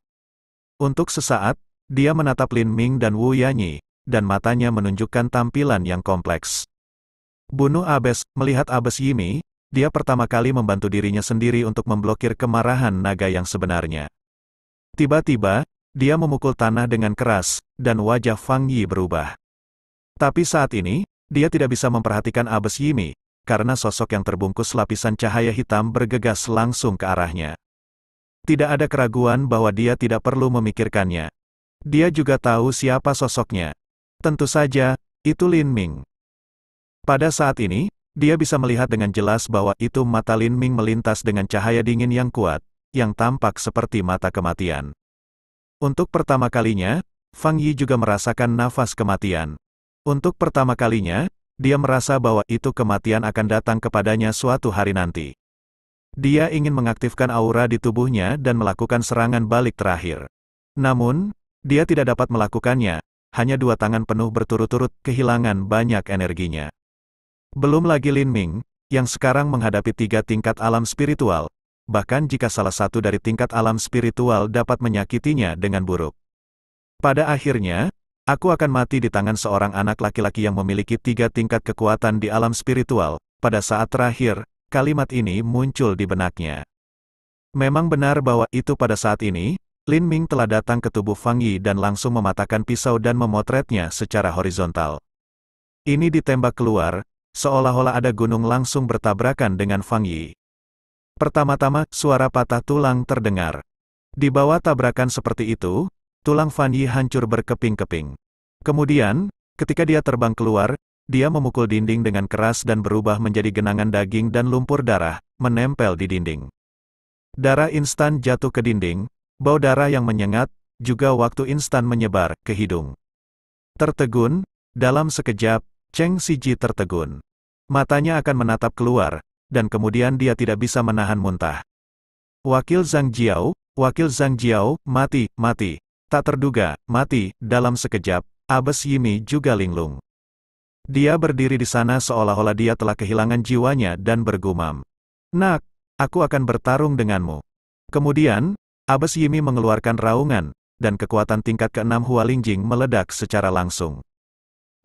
Untuk sesaat, dia menatap Lin Ming dan Wu Yanyi, dan matanya menunjukkan tampilan yang kompleks. Bunuh Abbas. Melihat Abbas Yimi, dia pertama kali membantu dirinya sendiri untuk memblokir kemarahan naga yang sebenarnya. Tiba-tiba, dia memukul tanah dengan keras, dan wajah Fang Yi berubah. Tapi saat ini, dia tidak bisa memperhatikan Abbas Yimi, karena sosok yang terbungkus lapisan cahaya hitam bergegas langsung ke arahnya. Tidak ada keraguan bahwa dia tidak perlu memikirkannya. Dia juga tahu siapa sosoknya. Tentu saja, itu Lin Ming. Pada saat ini, dia bisa melihat dengan jelas bahwa itu mata Lin Ming melintas dengan cahaya dingin yang kuat, yang tampak seperti mata kematian. Untuk pertama kalinya, Fang Yi juga merasakan nafas kematian. Untuk pertama kalinya, dia merasa bahwa itu kematian akan datang kepadanya suatu hari nanti. Dia ingin mengaktifkan aura di tubuhnya dan melakukan serangan balik terakhir. Namun, dia tidak dapat melakukannya, hanya dua tangan penuh berturut-turut kehilangan banyak energinya. Belum lagi Lin Ming, yang sekarang menghadapi 3 tingkat alam spiritual, bahkan jika salah satu dari tingkat alam spiritual dapat menyakitinya dengan buruk. Pada akhirnya, aku akan mati di tangan seorang anak laki-laki yang memiliki 3 tingkat kekuatan di alam spiritual. Pada saat terakhir, kalimat ini muncul di benaknya. Memang benar bahwa itu pada saat ini, Lin Ming telah datang ke tubuh Fang Yi dan langsung mematahkan pisau dan memotretnya secara horizontal. Ini ditembak keluar, seolah-olah ada gunung langsung bertabrakan dengan Fang Yi. Pertama-tama, suara patah tulang terdengar. Di bawah tabrakan seperti itu, tulang Fan Yi hancur berkeping-keping. Kemudian, ketika dia terbang keluar, dia memukul dinding dengan keras dan berubah menjadi genangan daging dan lumpur darah, menempel di dinding. Darah instan jatuh ke dinding, bau darah yang menyengat, juga waktu instan menyebar ke hidung. Tertegun, dalam sekejap, Cheng Siji tertegun. Matanya akan menatap keluar, dan kemudian dia tidak bisa menahan muntah. Wakil Zhang Jiao, mati, mati. Tak terduga, mati, dalam sekejap, Abbas Yimi juga linglung. Dia berdiri di sana seolah-olah dia telah kehilangan jiwanya dan bergumam. Nak, aku akan bertarung denganmu. Kemudian, Abbas Yimi mengeluarkan raungan, dan kekuatan tingkat ke-6 Hualingjing meledak secara langsung.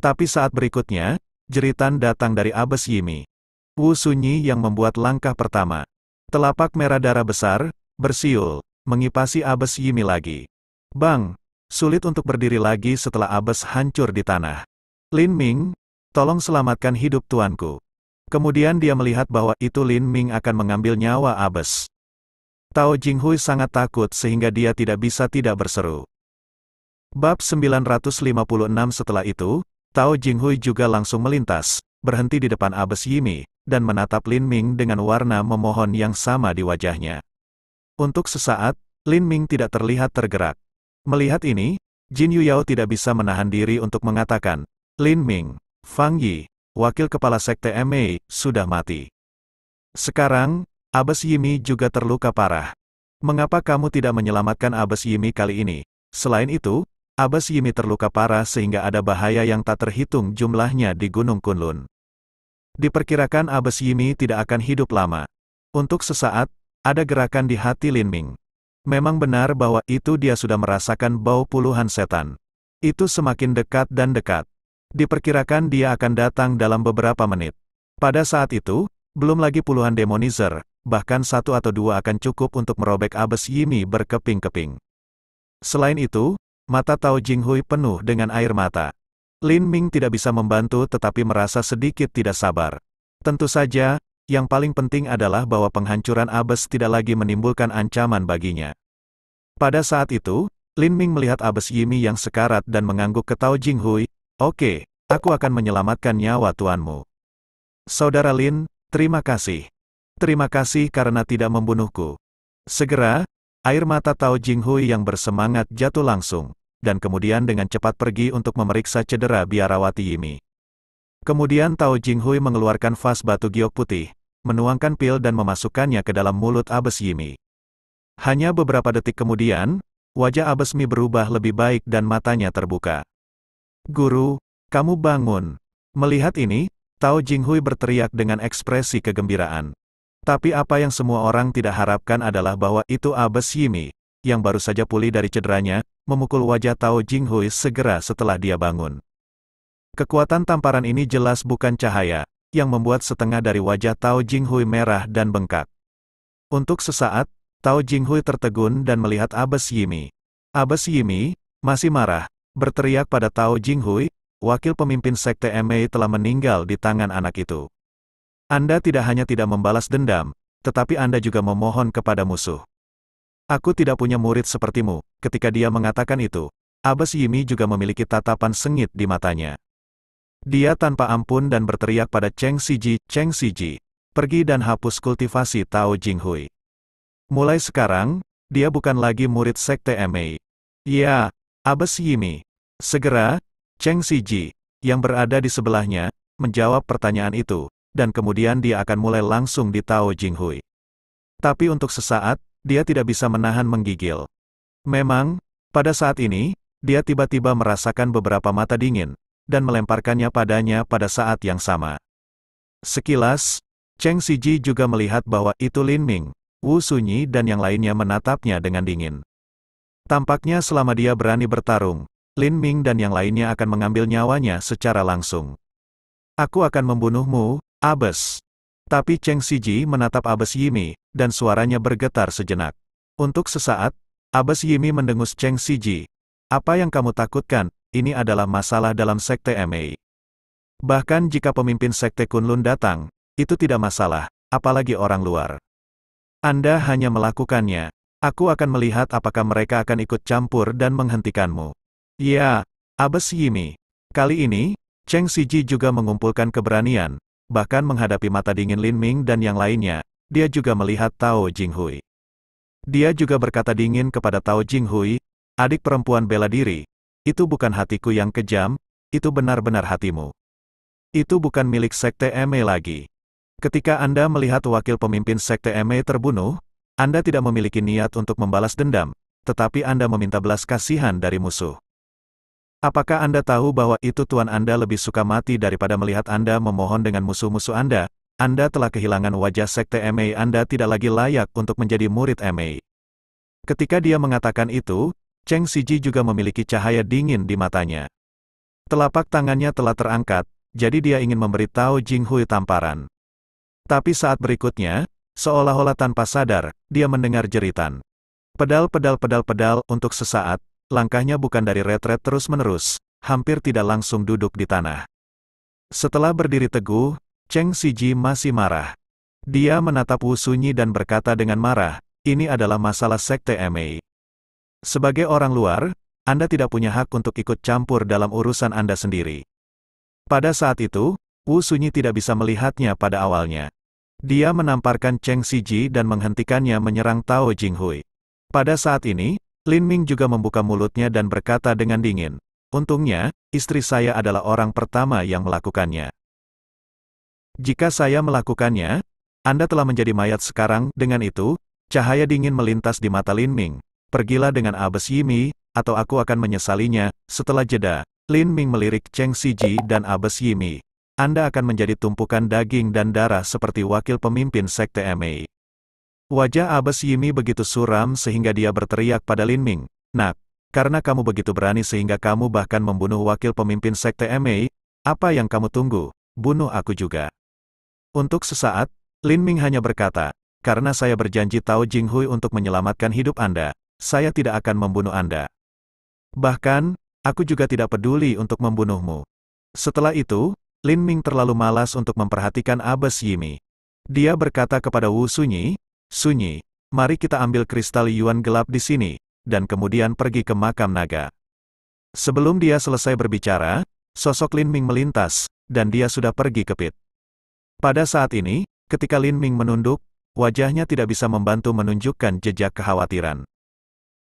Tapi saat berikutnya, jeritan datang dari Abbas Yimi. Wu Sunyi yang membuat langkah pertama. Telapak merah darah besar, bersiul, mengipasi Abbas Yimi lagi. Bang! Sulit untuk berdiri lagi setelah Abbas hancur di tanah. Lin Ming, tolong selamatkan hidup tuanku. Kemudian dia melihat bahwa itu Lin Ming akan mengambil nyawa Abbas. Tao Jinghui sangat takut sehingga dia tidak bisa tidak berseru. Bab 956. Setelah itu, Tao Jinghui juga langsung melintas, berhenti di depan Abbas Yimi, dan menatap Lin Ming dengan warna memohon yang sama di wajahnya. Untuk sesaat, Lin Ming tidak terlihat tergerak. Melihat ini, Jin Yuyao tidak bisa menahan diri untuk mengatakan, Lin Ming, Fang Yi, wakil kepala sekte MA, sudah mati. Sekarang, Abbas Yimi juga terluka parah. Mengapa kamu tidak menyelamatkan Abbas Yimi kali ini? Selain itu, Abbas Yimi terluka parah sehingga ada bahaya yang tak terhitung jumlahnya di Gunung Kunlun. Diperkirakan Abbas Yimi tidak akan hidup lama. Untuk sesaat, ada gerakan di hati Lin Ming. Memang benar bahwa itu dia sudah merasakan bau puluhan setan. Itu semakin dekat dan dekat. Diperkirakan dia akan datang dalam beberapa menit. Pada saat itu, belum lagi puluhan demonizer, bahkan 1 atau 2 akan cukup untuk merobek Abbas Yimi berkeping-keping. Selain itu, mata Tao Jinghui penuh dengan air mata. Lin Ming tidak bisa membantu tetapi merasa sedikit tidak sabar. Tentu saja, yang paling penting adalah bahwa penghancuran Abbas tidak lagi menimbulkan ancaman baginya. Pada saat itu, Lin Ming melihat Abbas Yimi yang sekarat dan mengangguk ke Tao Jinghui, "Oke, aku akan menyelamatkan nyawa tuanmu." Saudara Lin, terima kasih. Terima kasih karena tidak membunuhku. Segera, air mata Tao Jinghui yang bersemangat jatuh langsung, dan kemudian dengan cepat pergi untuk memeriksa cedera biarawati Yimi. Kemudian Tao Jinghui mengeluarkan vas batu giok putih, menuangkan pil dan memasukkannya ke dalam mulut Abes Yimi. Hanya beberapa detik kemudian, wajah Abes Mi berubah lebih baik dan matanya terbuka. Guru, kamu bangun. Melihat ini, Tao Jinghui berteriak dengan ekspresi kegembiraan. Tapi apa yang semua orang tidak harapkan adalah bahwa itu Abes Yimi, yang baru saja pulih dari cederanya, memukul wajah Tao Jinghui segera setelah dia bangun. Kekuatan tamparan ini jelas bukan cahaya, yang membuat setengah dari wajah Tao Jinghui merah dan bengkak. Untuk sesaat, Tao Jinghui tertegun dan melihat Abes Yimi. Abes Yimi, masih marah, berteriak pada Tao Jinghui, wakil pemimpin sekte MA telah meninggal di tangan anak itu. Anda tidak hanya tidak membalas dendam, tetapi Anda juga memohon kepada musuh. Aku tidak punya murid sepertimu. Ketika dia mengatakan itu, Abes Yimi juga memiliki tatapan sengit di matanya. Dia tanpa ampun dan berteriak pada Cheng Siji, pergi dan hapus kultivasi Tao Jinghui. Mulai sekarang, dia bukan lagi murid sekte MA. Ya, Abes Yimi. Segera, Cheng Siji, yang berada di sebelahnya, menjawab pertanyaan itu, dan kemudian dia akan mulai langsung di Tao Jinghui. Tapi untuk sesaat, dia tidak bisa menahan menggigil. Memang, pada saat ini, dia tiba-tiba merasakan beberapa mata dingin, dan melemparkannya padanya pada saat yang sama. Sekilas, Cheng Siji juga melihat bahwa itu Lin Ming, Wu Sunyi dan yang lainnya menatapnya dengan dingin. Tampaknya selama dia berani bertarung, Lin Ming dan yang lainnya akan mengambil nyawanya secara langsung. Aku akan membunuhmu, Abes. Tapi Cheng Siji menatap Abes Yimi, dan suaranya bergetar sejenak. Untuk sesaat, Abes Yimi mendengus Cheng Siji. Apa yang kamu takutkan? Ini adalah masalah dalam sekte MA. Bahkan jika pemimpin sekte Kunlun datang, itu tidak masalah, apalagi orang luar. Anda hanya melakukannya. Aku akan melihat apakah mereka akan ikut campur dan menghentikanmu. Ya, Abes Yimi. Kali ini, Cheng Siji juga mengumpulkan keberanian. Bahkan menghadapi mata dingin Lin Ming dan yang lainnya, dia juga melihat Tao Jinghui. Dia juga berkata dingin kepada Tao Jinghui, adik perempuan bela diri, itu bukan hatiku yang kejam, itu benar-benar hatimu. Itu bukan milik sekte MA lagi. Ketika Anda melihat wakil pemimpin sekte MA terbunuh, Anda tidak memiliki niat untuk membalas dendam, tetapi Anda meminta belas kasihan dari musuh. Apakah Anda tahu bahwa itu Tuan Anda lebih suka mati daripada melihat Anda memohon dengan musuh-musuh Anda? Anda telah kehilangan wajah sekte MA, Anda tidak lagi layak untuk menjadi murid MA. Ketika dia mengatakan itu, Cheng Siji juga memiliki cahaya dingin di matanya. Telapak tangannya telah terangkat, jadi dia ingin memberi Tao Jinghui tamparan. Tapi saat berikutnya, seolah-olah tanpa sadar, dia mendengar jeritan. Pedal, untuk sesaat, langkahnya bukan dari retret terus-menerus, hampir tidak langsung duduk di tanah. Setelah berdiri teguh, Cheng Siji masih marah. Dia menatap Wu Sunyi dan berkata dengan marah, ini adalah masalah sekte MA. Sebagai orang luar, Anda tidak punya hak untuk ikut campur dalam urusan Anda sendiri. Pada saat itu, Wu Sunyi tidak bisa melihatnya pada awalnya. Dia menamparkan Cheng Siji dan menghentikannya menyerang Tao Jinghui. Pada saat ini, Lin Ming juga membuka mulutnya dan berkata dengan dingin, untungnya, istri saya adalah orang pertama yang melakukannya. Jika saya melakukannya, Anda telah menjadi mayat sekarang. Dengan itu, cahaya dingin melintas di mata Lin Ming. Pergilah dengan Abes Yimi, atau aku akan menyesalinya. Setelah jeda, Lin Ming melirik Cheng Siji dan Abes Yimi. Anda akan menjadi tumpukan daging dan darah seperti wakil pemimpin sekte MA. Wajah Abes Yimi begitu suram sehingga dia berteriak pada Lin Ming, nak, karena kamu begitu berani sehingga kamu bahkan membunuh wakil pemimpin sekte MA, apa yang kamu tunggu? Bunuh aku juga. Untuk sesaat, Lin Ming hanya berkata, karena saya berjanji Tao Jinghui untuk menyelamatkan hidup Anda, saya tidak akan membunuh Anda. Bahkan, aku juga tidak peduli untuk membunuhmu. Setelah itu, Lin Ming terlalu malas untuk memperhatikan Abes Yimi. Dia berkata kepada Wu Sunyi, Sunyi, mari kita ambil kristal Yuan gelap di sini, dan kemudian pergi ke makam naga. Sebelum dia selesai berbicara, sosok Lin Ming melintas, dan dia sudah pergi ke pit. Pada saat ini, ketika Lin Ming menunduk, wajahnya tidak bisa membantu menunjukkan jejak kekhawatiran.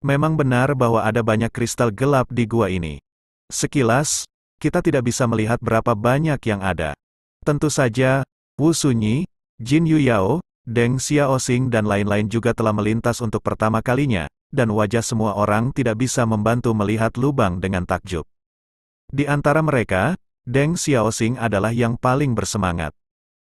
Memang benar bahwa ada banyak kristal gelap di gua ini. Sekilas, kita tidak bisa melihat berapa banyak yang ada. Tentu saja, Wu Sunyi, Jin Yuyao, Deng Xiaoxing dan lain-lain juga telah melintas untuk pertama kalinya, dan wajah semua orang tidak bisa membantu melihat lubang dengan takjub. Di antara mereka, Deng Xiaoxing adalah yang paling bersemangat.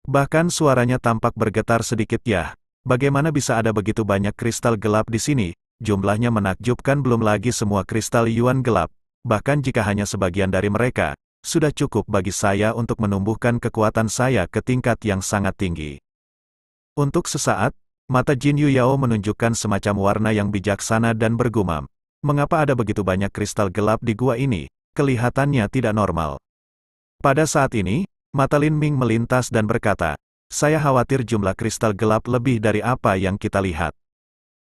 Bahkan suaranya tampak bergetar sedikit. "Ya, bagaimana bisa ada begitu banyak kristal gelap di sini? Jumlahnya menakjubkan, belum lagi semua kristal Yuan gelap. Bahkan jika hanya sebagian dari mereka, sudah cukup bagi saya untuk menumbuhkan kekuatan saya ke tingkat yang sangat tinggi." Untuk sesaat, mata Jin Yuyao menunjukkan semacam warna yang bijaksana dan bergumam. Mengapa ada begitu banyak kristal gelap di gua ini? Kelihatannya tidak normal. Pada saat ini, mata Lin Ming melintas dan berkata, "Saya khawatir jumlah kristal gelap lebih dari apa yang kita lihat."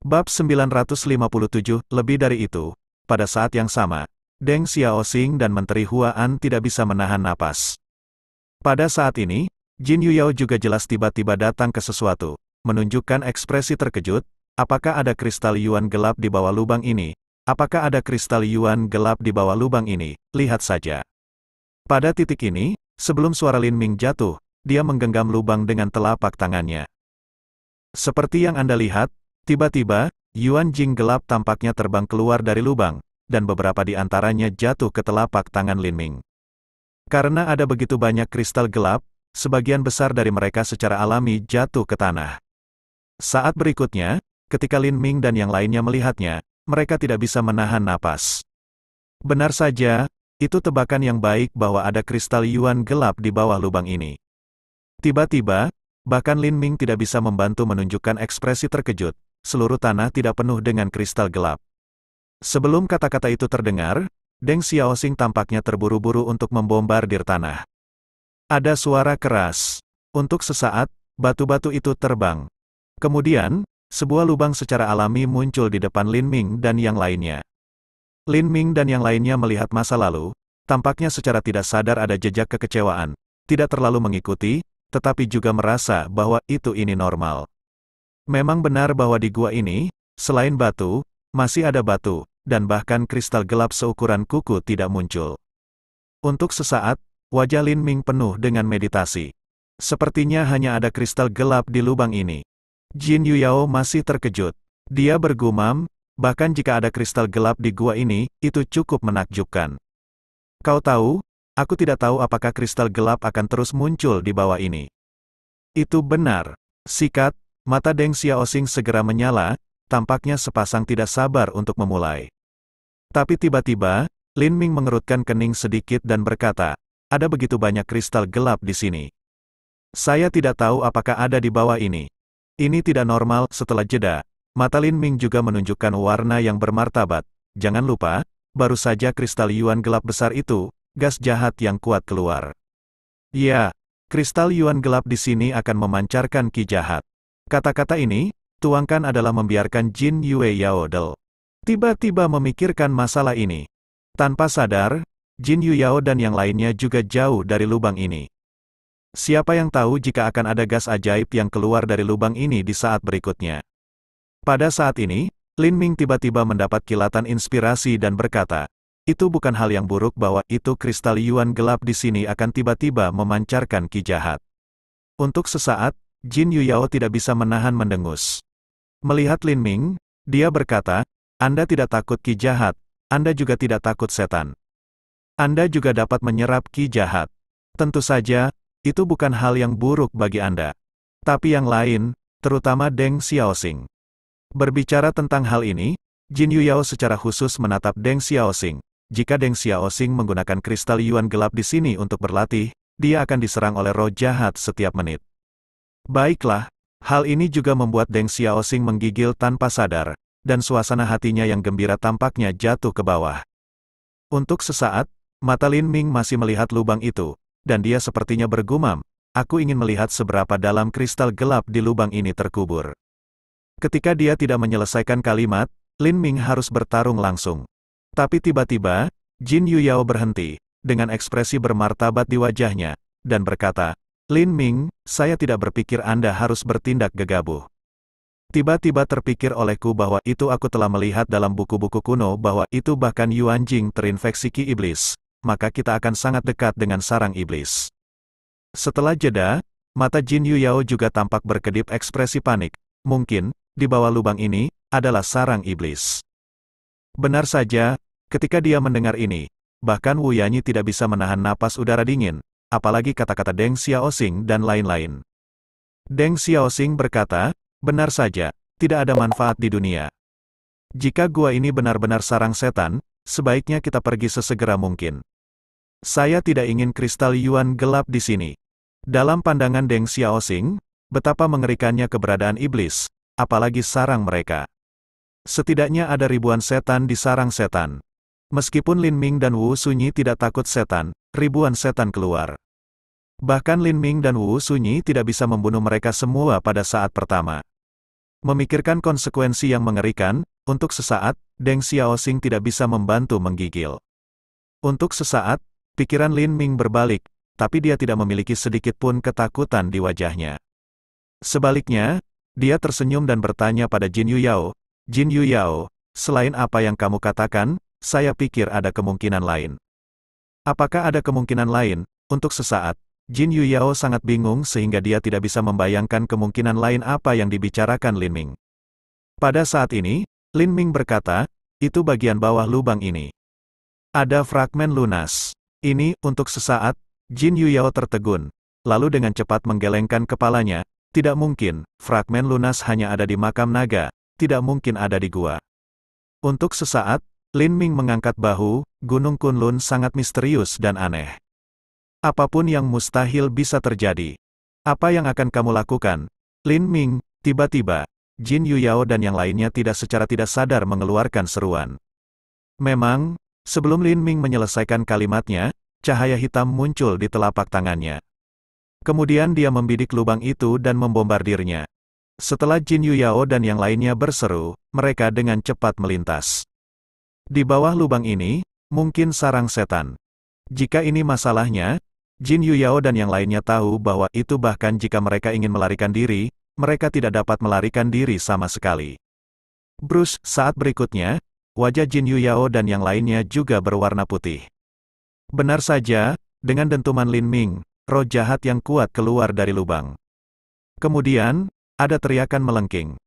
Bab 957, lebih dari itu, pada saat yang sama, Deng Xiaoxing dan Menteri Huan tidak bisa menahan napas. Pada saat ini, Jin Yuyao juga jelas tiba-tiba datang ke sesuatu, menunjukkan ekspresi terkejut. "Apakah ada kristal Yuan gelap di bawah lubang ini? Apakah ada kristal Yuan gelap di bawah lubang ini? Lihat saja." Pada titik ini, sebelum suara Lin Ming jatuh, dia menggenggam lubang dengan telapak tangannya. Seperti yang Anda lihat, tiba-tiba, Yuan Jing gelap tampaknya terbang keluar dari lubang, dan beberapa di antaranya jatuh ke telapak tangan Lin Ming. Karena ada begitu banyak kristal gelap, sebagian besar dari mereka secara alami jatuh ke tanah. Saat berikutnya, ketika Lin Ming dan yang lainnya melihatnya, mereka tidak bisa menahan napas. Benar saja, itu tebakan yang baik bahwa ada kristal Yuan gelap di bawah lubang ini. Tiba-tiba, bahkan Lin Ming tidak bisa membantu menunjukkan ekspresi terkejut. Seluruh tanah tidak penuh dengan kristal gelap. Sebelum kata-kata itu terdengar, Deng Xiaoxing tampaknya terburu-buru untuk membombardir tanah. Ada suara keras. Untuk sesaat, batu-batu itu terbang. Kemudian, sebuah lubang secara alami muncul di depan Lin Ming dan yang lainnya. Lin Ming dan yang lainnya melihat masa lalu, tampaknya secara tidak sadar ada jejak kekecewaan, tidak terlalu mengikuti, tetapi juga merasa bahwa ini normal. Memang benar bahwa di gua ini, selain batu, masih ada batu, dan bahkan kristal gelap seukuran kuku tidak muncul. Untuk sesaat, wajah Lin Ming penuh dengan meditasi. Sepertinya hanya ada kristal gelap di lubang ini. Jin Yuyao masih terkejut. Dia bergumam, bahkan jika ada kristal gelap di gua ini, itu cukup menakjubkan. "Kau tahu, aku tidak tahu apakah kristal gelap akan terus muncul di bawah ini." Itu benar. Sikat. Mata Deng Xiaoxing segera menyala, tampaknya sepasang tidak sabar untuk memulai. Tapi tiba-tiba, Lin Ming mengerutkan kening sedikit dan berkata, "Ada begitu banyak kristal gelap di sini. Saya tidak tahu apakah ada di bawah ini. Ini tidak normal." Setelah jeda, mata Lin Ming juga menunjukkan warna yang bermartabat. "Jangan lupa, baru saja kristal Yuan gelap besar itu, gas jahat yang kuat keluar. Ya, kristal Yuan gelap di sini akan memancarkan ki jahat." Kata-kata ini, tuangkan adalah membiarkan Jin Yue Yaodel tiba-tiba memikirkan masalah ini. Tanpa sadar, Jin Yuyao dan yang lainnya juga jauh dari lubang ini. Siapa yang tahu jika akan ada gas ajaib yang keluar dari lubang ini di saat berikutnya. Pada saat ini, Lin Ming tiba-tiba mendapat kilatan inspirasi dan berkata, "Itu bukan hal yang buruk bahwa itu kristal Yuan gelap di sini akan tiba-tiba memancarkan ki jahat." Untuk sesaat, Jin Yuyao tidak bisa menahan mendengus. Melihat Lin Ming, dia berkata, "Anda tidak takut ki jahat, Anda juga tidak takut setan. Anda juga dapat menyerap ki jahat. Tentu saja, itu bukan hal yang buruk bagi Anda. Tapi yang lain, terutama Deng Xiaoxing." Berbicara tentang hal ini, Jin Yuyao secara khusus menatap Deng Xiaoxing. Jika Deng Xiaoxing menggunakan kristal Yuan gelap di sini untuk berlatih, dia akan diserang oleh roh jahat setiap menit. Baiklah, hal ini juga membuat Deng Xiaoxing menggigil tanpa sadar, dan suasana hatinya yang gembira tampaknya jatuh ke bawah. Untuk sesaat, mata Lin Ming masih melihat lubang itu, dan dia sepertinya bergumam, "Aku ingin melihat seberapa dalam kristal gelap di lubang ini terkubur." Ketika dia tidak menyelesaikan kalimat, Lin Ming harus bertarung langsung. Tapi tiba-tiba, Jin Yuyao berhenti, dengan ekspresi bermartabat di wajahnya, dan berkata, "Lin Ming, saya tidak berpikir Anda harus bertindak gegabah. Tiba-tiba terpikir olehku bahwa itu aku telah melihat dalam buku-buku kuno bahwa itu bahkan Yuan Jing terinfeksi ki iblis, maka kita akan sangat dekat dengan sarang iblis. Setelah jeda, mata Jin Yuyao juga tampak berkedip ekspresi panik. Mungkin, di bawah lubang ini, adalah sarang iblis. Benar saja, ketika dia mendengar ini, bahkan Wu Yanyi tidak bisa menahan napas udara dingin, apalagi kata-kata Deng Xiaoxing dan lain-lain. Deng Xiaoxing berkata, benar saja, tidak ada manfaat di dunia. Jika gua ini benar-benar sarang setan, sebaiknya kita pergi sesegera mungkin. Saya tidak ingin kristal Yuan gelap di sini. Dalam pandangan Deng Xiaoxing, betapa mengerikannya keberadaan iblis, apalagi sarang mereka. Setidaknya ada ribuan setan di sarang setan. Meskipun Lin Ming dan Wu Sunyi tidak takut setan, ribuan setan keluar. Bahkan Lin Ming dan Wu Sunyi tidak bisa membunuh mereka semua pada saat pertama. Memikirkan konsekuensi yang mengerikan, untuk sesaat, Deng Xiaoxing tidak bisa membantu menggigil. Untuk sesaat, pikiran Lin Ming berbalik, tapi dia tidak memiliki sedikit pun ketakutan di wajahnya. Sebaliknya, dia tersenyum dan bertanya pada Jin Yuyao, Jin Yuyao, selain apa yang kamu katakan, saya pikir ada kemungkinan lain. Apakah ada kemungkinan lain? Untuk sesaat, Jin Yuyao sangat bingung sehingga dia tidak bisa membayangkan kemungkinan lain apa yang dibicarakan Lin Ming. Pada saat ini, Lin Ming berkata, itu bagian bawah lubang ini. Ada fragmen lunas. Ini, untuk sesaat, Jin Yuyao tertegun, lalu dengan cepat menggelengkan kepalanya, tidak mungkin, fragmen lunas hanya ada di makam naga, tidak mungkin ada di gua. Untuk sesaat, Lin Ming mengangkat bahu, Gunung Kunlun sangat misterius dan aneh. Apapun yang mustahil bisa terjadi. Apa yang akan kamu lakukan? Lin Ming, tiba-tiba, Jin Yuyao dan yang lainnya secara tidak sadar mengeluarkan seruan. Memang, sebelum Lin Ming menyelesaikan kalimatnya, cahaya hitam muncul di telapak tangannya. Kemudian dia membidik lubang itu dan membombardirnya. Setelah Jin Yuyao dan yang lainnya berseru, mereka dengan cepat melintas. Di bawah lubang ini, mungkin sarang setan. Jika ini masalahnya, Jin Yuyao dan yang lainnya tahu bahwa itu bahkan jika mereka ingin melarikan diri, mereka tidak dapat melarikan diri sama sekali. Bruce, saat berikutnya, wajah Jin Yuyao dan yang lainnya juga berwarna putih. Benar saja, dengan dentuman Lin Ming, roh jahat yang kuat keluar dari lubang. Kemudian, ada teriakan melengking.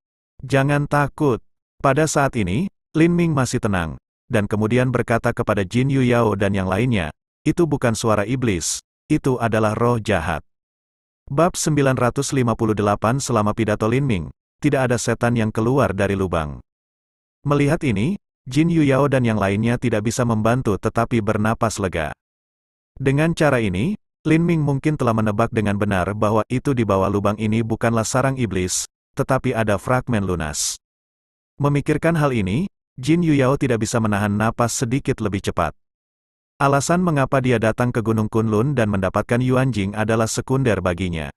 Jangan takut. Pada saat ini, Lin Ming masih tenang, dan kemudian berkata kepada Jin Yuyao dan yang lainnya, itu bukan suara iblis, itu adalah roh jahat. Bab 958 selama pidato Lin Ming, tidak ada setan yang keluar dari lubang. Melihat ini, Jin Yuyao dan yang lainnya tidak bisa membantu tetapi bernapas lega. Dengan cara ini, Lin Ming mungkin telah menebak dengan benar bahwa itu di bawah lubang ini bukanlah sarang iblis, tetapi ada fragmen lunas. Memikirkan hal ini, Jin Yuyao tidak bisa menahan napas sedikit lebih cepat. Alasan mengapa dia datang ke Gunung Kunlun dan mendapatkan Yuan Jing adalah sekunder baginya.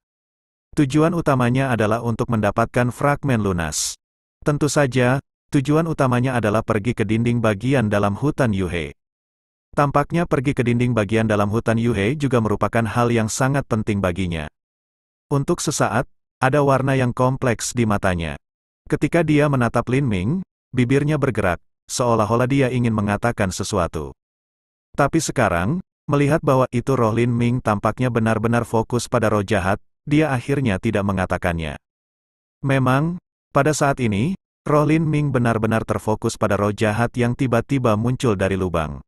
Tujuan utamanya adalah untuk mendapatkan fragmen lunas. Tentu saja, tujuan utamanya adalah pergi ke dinding bagian dalam hutan Yuhe. Tampaknya pergi ke dinding bagian dalam hutan Yuhe juga merupakan hal yang sangat penting baginya. Untuk sesaat, ada warna yang kompleks di matanya. Ketika dia menatap Lin Ming, bibirnya bergerak, seolah-olah dia ingin mengatakan sesuatu. Tapi sekarang, melihat bahwa itu roh Lin Ming tampaknya benar-benar fokus pada roh jahat, dia akhirnya tidak mengatakannya. Memang, pada saat ini, roh Lin Ming benar-benar terfokus pada roh jahat yang tiba-tiba muncul dari lubang.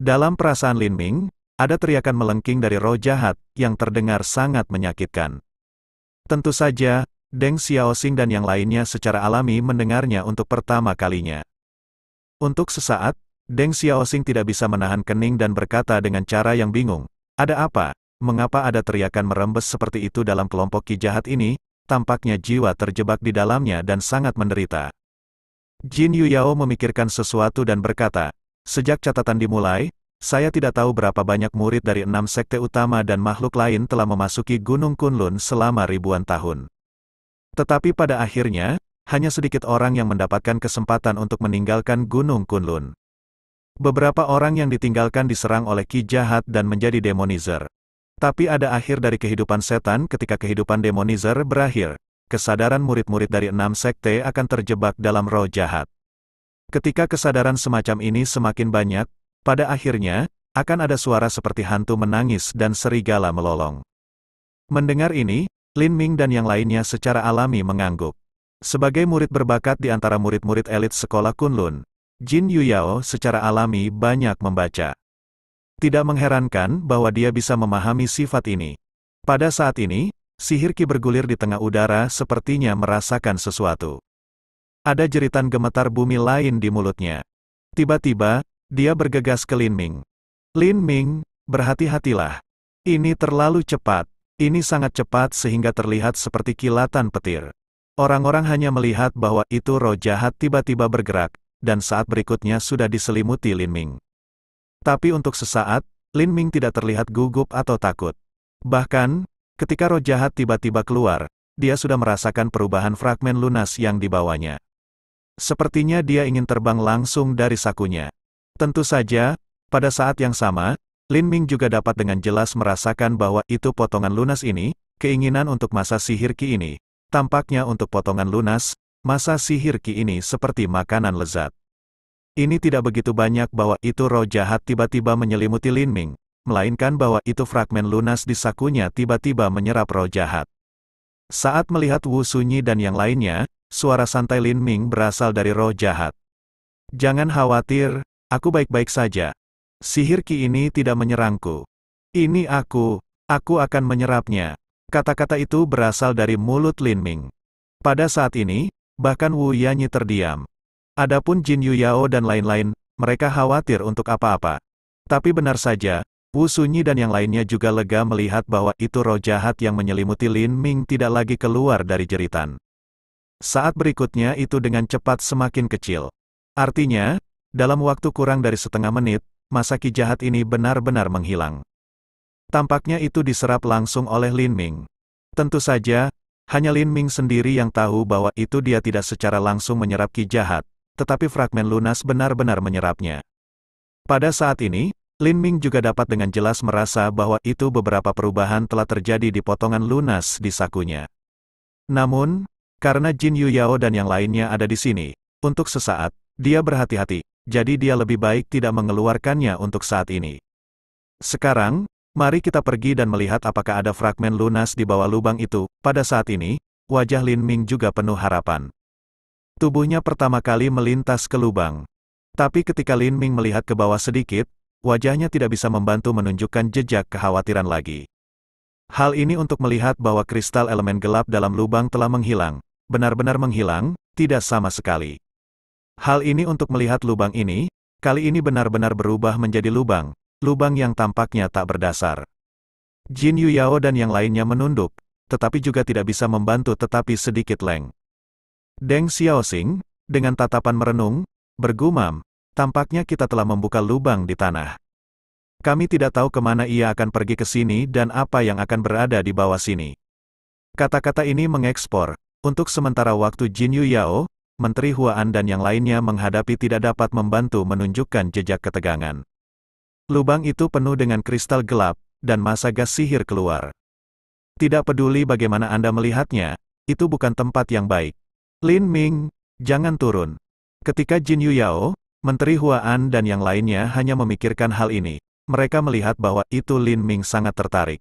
Dalam perasaan Lin Ming, ada teriakan melengking dari roh jahat, yang terdengar sangat menyakitkan. Tentu saja, Deng Xiaoxing dan yang lainnya secara alami mendengarnya untuk pertama kalinya. Untuk sesaat, Deng Xiaoxing tidak bisa menahan kening dan berkata dengan cara yang bingung, ada apa? Mengapa ada teriakan merembes seperti itu dalam kelompok ki jahat ini? Tampaknya jiwa terjebak di dalamnya dan sangat menderita. Jin Yuyao memikirkan sesuatu dan berkata, sejak catatan dimulai, saya tidak tahu berapa banyak murid dari 6 sekte utama dan makhluk lain telah memasuki Gunung Kunlun selama ribuan tahun. Tetapi pada akhirnya, hanya sedikit orang yang mendapatkan kesempatan untuk meninggalkan Gunung Kunlun. Beberapa orang yang ditinggalkan diserang oleh ki jahat dan menjadi demonizer. Tapi ada akhir dari kehidupan setan ketika kehidupan demonizer berakhir, kesadaran murid-murid dari 6 sekte akan terjebak dalam roh jahat. Ketika kesadaran semacam ini semakin banyak, pada akhirnya, akan ada suara seperti hantu menangis dan serigala melolong. Mendengar ini, Lin Ming dan yang lainnya secara alami mengangguk. Sebagai murid berbakat di antara murid-murid elit sekolah Kunlun, Jin Yuyao secara alami banyak membaca. Tidak mengherankan bahwa dia bisa memahami sifat ini. Pada saat ini, sihir Qi bergulir di tengah udara sepertinya merasakan sesuatu. Ada jeritan gemetar bumi lain di mulutnya. Tiba-tiba, dia bergegas ke Lin Ming. Lin Ming, berhati-hatilah. Ini terlalu cepat. Ini sangat cepat sehingga terlihat seperti kilatan petir. Orang-orang hanya melihat bahwa itu roh jahat tiba-tiba bergerak, dan saat berikutnya sudah diselimuti Lin Ming. Tapi untuk sesaat, Lin Ming tidak terlihat gugup atau takut. Bahkan, ketika roh jahat tiba-tiba keluar, dia sudah merasakan perubahan fragmen lunas yang dibawanya. Sepertinya dia ingin terbang langsung dari sakunya. Tentu saja, pada saat yang sama, Lin Ming juga dapat dengan jelas merasakan bahwa itu potongan lunas ini, keinginan untuk masa sihir Qi ini. Tampaknya untuk potongan lunas, masa sihir Qi ini seperti makanan lezat. Ini tidak begitu banyak bahwa itu roh jahat tiba-tiba menyelimuti Lin Ming, melainkan bahwa itu fragmen lunas di sakunya tiba-tiba menyerap roh jahat. Saat melihat Wu Sunyi dan yang lainnya, suara santai Lin Ming berasal dari roh jahat. Jangan khawatir, aku baik-baik saja. Sihir Qi ini tidak menyerangku. Ini aku akan menyerapnya. Kata-kata itu berasal dari mulut Lin Ming. Pada saat ini, bahkan Wu Yanyi terdiam. Adapun Jin Yuyao dan lain-lain, mereka khawatir untuk apa-apa. Tapi benar saja, Wu Sunyi dan yang lainnya juga lega melihat bahwa itu roh jahat yang menyelimuti Lin Ming tidak lagi keluar dari jeritan. Saat berikutnya itu dengan cepat semakin kecil. Artinya, dalam waktu kurang dari setengah menit, masa Qi jahat ini benar-benar menghilang. Tampaknya itu diserap langsung oleh Lin Ming. Tentu saja, hanya Lin Ming sendiri yang tahu bahwa itu dia tidak secara langsung menyerap Qi jahat, tetapi fragmen lunas benar-benar menyerapnya. Pada saat ini, Lin Ming juga dapat dengan jelas merasa bahwa itu beberapa perubahan telah terjadi di potongan lunas di sakunya. Namun, karena Jin Yuyao dan yang lainnya ada di sini, untuk sesaat, dia berhati-hati, jadi dia lebih baik tidak mengeluarkannya untuk saat ini. Sekarang, mari kita pergi dan melihat apakah ada fragmen lunas di bawah lubang itu. Pada saat ini, wajah Lin Ming juga penuh harapan. Tubuhnya pertama kali melintas ke lubang. Tapi ketika Lin Ming melihat ke bawah sedikit, wajahnya tidak bisa membantu menunjukkan jejak kekhawatiran lagi. Hal ini untuk melihat bahwa kristal elemen gelap dalam lubang telah menghilang. Benar-benar menghilang, tidak sama sekali. Hal ini untuk melihat lubang ini, kali ini benar-benar berubah menjadi lubang yang tampaknya tak berdasar. Jin Yuyao dan yang lainnya menunduk, tetapi juga tidak bisa membantu tetapi sedikit leng. Deng Xiaoxing, dengan tatapan merenung, bergumam, tampaknya kita telah membuka lubang di tanah. Kami tidak tahu kemana ia akan pergi ke sini dan apa yang akan berada di bawah sini. Kata-kata ini mengekspor, untuk sementara waktu Jin Yuyao, Menteri Huan dan yang lainnya menghadapi tidak dapat membantu menunjukkan jejak ketegangan. Lubang itu penuh dengan kristal gelap, dan masa gas sihir keluar. Tidak peduli bagaimana Anda melihatnya, itu bukan tempat yang baik. Lin Ming, jangan turun. Ketika Jin Yuyao, Menteri Huan dan yang lainnya hanya memikirkan hal ini, mereka melihat bahwa itu Lin Ming sangat tertarik.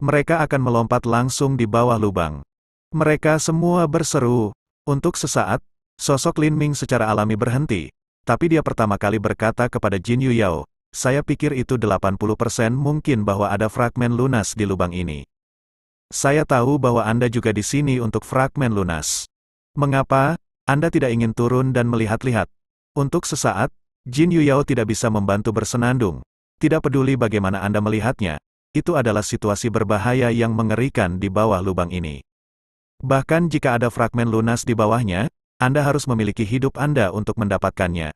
Mereka akan melompat langsung di bawah lubang. Mereka semua berseru. Untuk sesaat, sosok Lin Ming secara alami berhenti, tapi dia pertama kali berkata kepada Jin Yuyao, saya pikir itu 80% mungkin bahwa ada fragmen lunas di lubang ini. Saya tahu bahwa Anda juga di sini untuk fragmen lunas. Mengapa Anda tidak ingin turun dan melihat-lihat? Untuk sesaat, Jin Yuyao tidak bisa membantu bersenandung. Tidak peduli bagaimana Anda melihatnya, itu adalah situasi berbahaya yang mengerikan di bawah lubang ini. Bahkan jika ada fragmen lunas di bawahnya, Anda harus memiliki hidup Anda untuk mendapatkannya.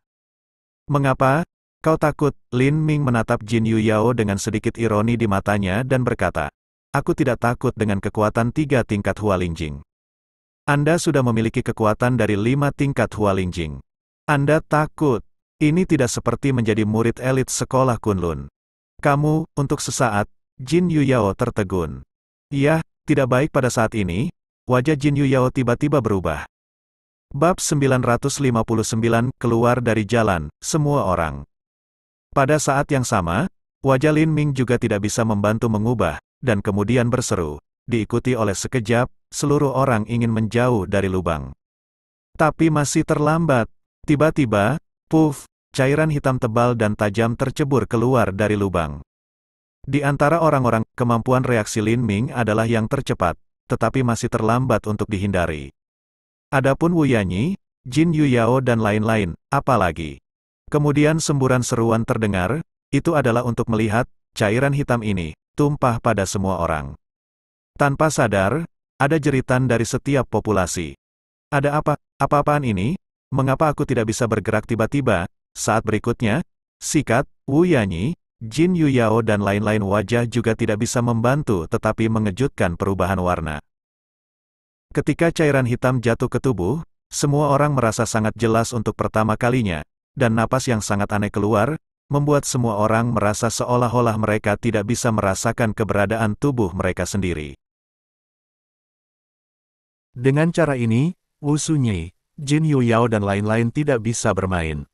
Mengapa? Kau takut? Lin Ming menatap Jin Yuyao dengan sedikit ironi di matanya dan berkata, aku tidak takut dengan kekuatan 3 tingkat Hualingjing. Anda sudah memiliki kekuatan dari 5 tingkat Hualingjing. Anda takut. Ini tidak seperti menjadi murid elit sekolah Kunlun. Kamu, untuk sesaat, Jin Yuyao tertegun. Ya, tidak baik pada saat ini, wajah Jin Yuyao tiba-tiba berubah. Bab 959, keluar dari jalan, semua orang. Pada saat yang sama, wajah Lin Ming juga tidak bisa membantu mengubah, dan kemudian berseru. Diikuti oleh sekejap, seluruh orang ingin menjauh dari lubang. Tapi masih terlambat. Tiba-tiba, puff, cairan hitam tebal dan tajam tercebur keluar dari lubang. Di antara orang-orang, kemampuan reaksi Lin Ming adalah yang tercepat, tetapi masih terlambat untuk dihindari. Adapun Wu Yanyi, Jin Yuyao dan lain-lain, apalagi. Kemudian semburan seruan terdengar, itu adalah untuk melihat, cairan hitam ini, tumpah pada semua orang. Tanpa sadar, ada jeritan dari setiap populasi. Ada apa? Apa-apaan ini? Mengapa aku tidak bisa bergerak tiba-tiba? Saat berikutnya, sikat, Wu Yanyi, Jin Yuyao dan lain-lain wajah juga tidak bisa membantu tetapi mengejutkan perubahan warna. Ketika cairan hitam jatuh ke tubuh, semua orang merasa sangat jelas untuk pertama kalinya, dan napas yang sangat aneh keluar, membuat semua orang merasa seolah-olah mereka tidak bisa merasakan keberadaan tubuh mereka sendiri. Dengan cara ini, Wu Sunyi, Jin Yuyao dan lain-lain tidak bisa bermain.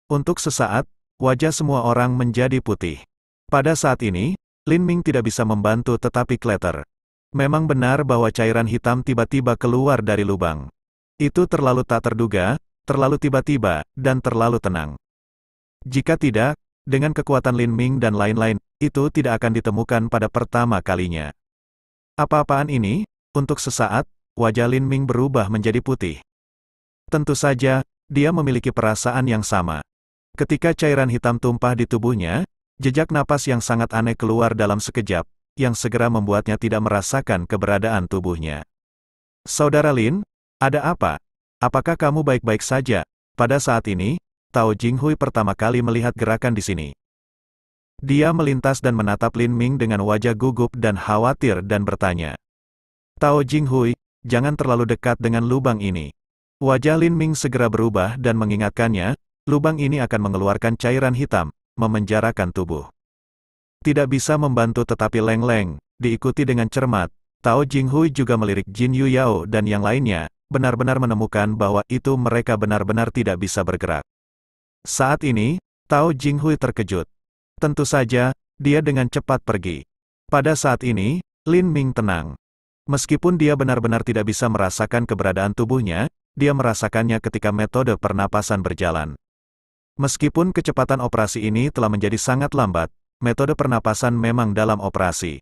Untuk sesaat, wajah semua orang menjadi putih. Pada saat ini, Lin Ming tidak bisa membantu tetapi Kleter. Memang benar bahwa cairan hitam tiba-tiba keluar dari lubang. Itu terlalu tak terduga, terlalu tiba-tiba, dan terlalu tenang. Jika tidak, dengan kekuatan Lin Ming dan lain-lain, itu tidak akan ditemukan pada pertama kalinya. Apa-apaan ini? Untuk sesaat, wajah Lin Ming berubah menjadi putih. Tentu saja, dia memiliki perasaan yang sama. Ketika cairan hitam tumpah di tubuhnya, jejak napas yang sangat aneh keluar dalam sekejap, yang segera membuatnya tidak merasakan keberadaan tubuhnya. Saudara Lin, ada apa? Apakah kamu baik-baik saja? Pada saat ini, Tao Jinghui pertama kali melihat gerakan di sini. Dia melintas dan menatap Lin Ming dengan wajah gugup dan khawatir dan bertanya. Tao Jinghui, jangan terlalu dekat dengan lubang ini. Wajah Lin Ming segera berubah dan mengingatkannya, lubang ini akan mengeluarkan cairan hitam, memenjarakan tubuh. Tidak bisa membantu tetapi Leng-Leng, diikuti dengan cermat, Tao Jinghui juga melirik Jin Yuyao dan yang lainnya, benar-benar menemukan bahwa itu mereka benar-benar tidak bisa bergerak. Saat ini, Tao Jinghui terkejut. Tentu saja, dia dengan cepat pergi. Pada saat ini, Lin Ming tenang. Meskipun dia benar-benar tidak bisa merasakan keberadaan tubuhnya, dia merasakannya ketika metode pernapasan berjalan. Meskipun kecepatan operasi ini telah menjadi sangat lambat, metode pernapasan memang dalam operasi.